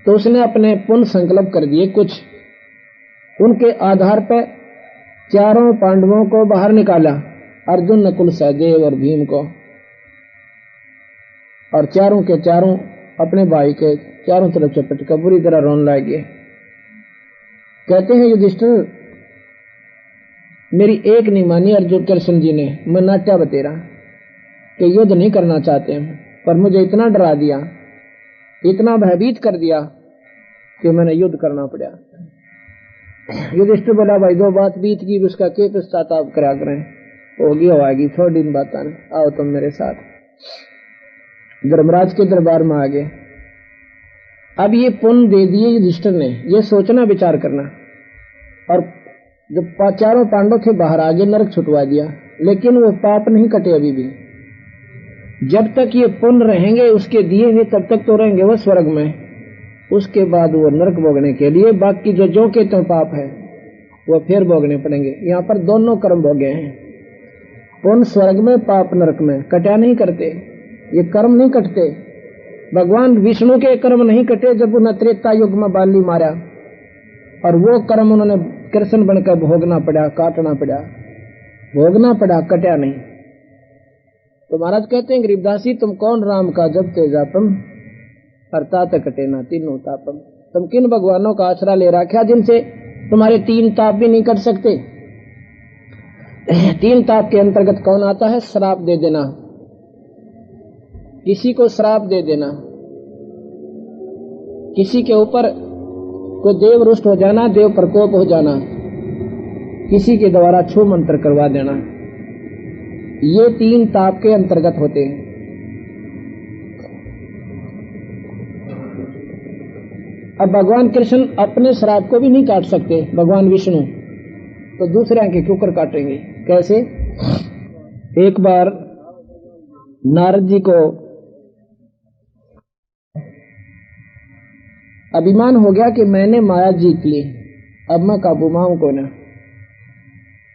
Speaker 2: तो उसने अपने पुण्य संकल्प कर दिए कुछ, उनके आधार पर चारों पांडवों को बाहर निकाला, अर्जुन, नकुल, सहदेव और भीम को, और चारों के चारों अपने भाई के चारों तरफ चपट कर बुरी तरह रोने लगे। कहते हैं युधिष्ठिर मेरी एक नहीं मानी अर्जुन कृष्ण जी ने, मैं नाट्या बतेरा कि युद्ध नहीं करना चाहते हैं, पर मुझे इतना डरा दिया, इतना भयभीत कर दिया कि मैंने युद्ध करना पड़ा। युधिष्ठिर बोला भाई दो बात बीत गई, उसका के पश्चाताप करा करें, होगी होगी थोड़ी दिन बात आने, आओ तुम मेरे साथ। धर्मराज के दरबार में आ गए। अब ये पुण्य दे दिए युधिष्ठिर ने, ये सोचना विचार करना, और जब चारों पांडव थे बाहर आगे नरक छुटवा दिया, लेकिन वो पाप नहीं कटे अभी भी। जब तक ये पुण्य रहेंगे उसके दिए हुए तब तक तो रहेंगे वो स्वर्ग में, उसके बाद वो नरक भोगने के लिए बाकी जो के तो पाप है वो फिर भोगने पड़ेंगे। यहाँ पर दोनों कर्म भोगे हैं, पुण्य स्वर्ग में, पाप नरक में, कटा नहीं करते, ये कर्म नहीं कटते। भगवान विष्णु के कर्म नहीं कटे जब उन्हें त्रेता युग में बाली मारा, और वो कर्म उन्होंने कृष्ण बनकर भोगना पड़ा, काटना पड़ा, भोगना पड़ा, कटा नहीं। तो महाराज कहते हैं गरीबदासी तुम कौन राम का जब तेजापम, अर्थात कटे ना तीनों तापम। तुम किन भगवानों का आसरा ले रखा जिनसे तुम्हारे तीन ताप भी नहीं कट सकते। तीन ताप के अंतर्गत कौन आता है? श्राप दे देना, किसी को श्राप दे देना, किसी के ऊपर कोई देव रुष्ट हो जाना, देव प्रकोप हो जाना, किसी के द्वारा छू मंत्र करवा देना, ये तीन ताप के अंतर्गत होते हैं। अब भगवान कृष्ण अपने श्राप को भी नहीं काट सकते, भगवान विष्णु, तो दूसरे के क्यों कर काटेंगे? कैसे? एक बार नारद जी को अभिमान हो गया कि मैंने माया जीत ली, अब मैं काबू माऊं को ना।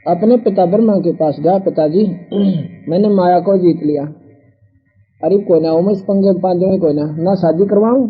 Speaker 2: अपने पिता ब्रह्मा के पास गया, पिताजी मैंने माया को जीत लिया, अरे कोई ना उमेश पंगे पांच कोई ना शादी करवाऊं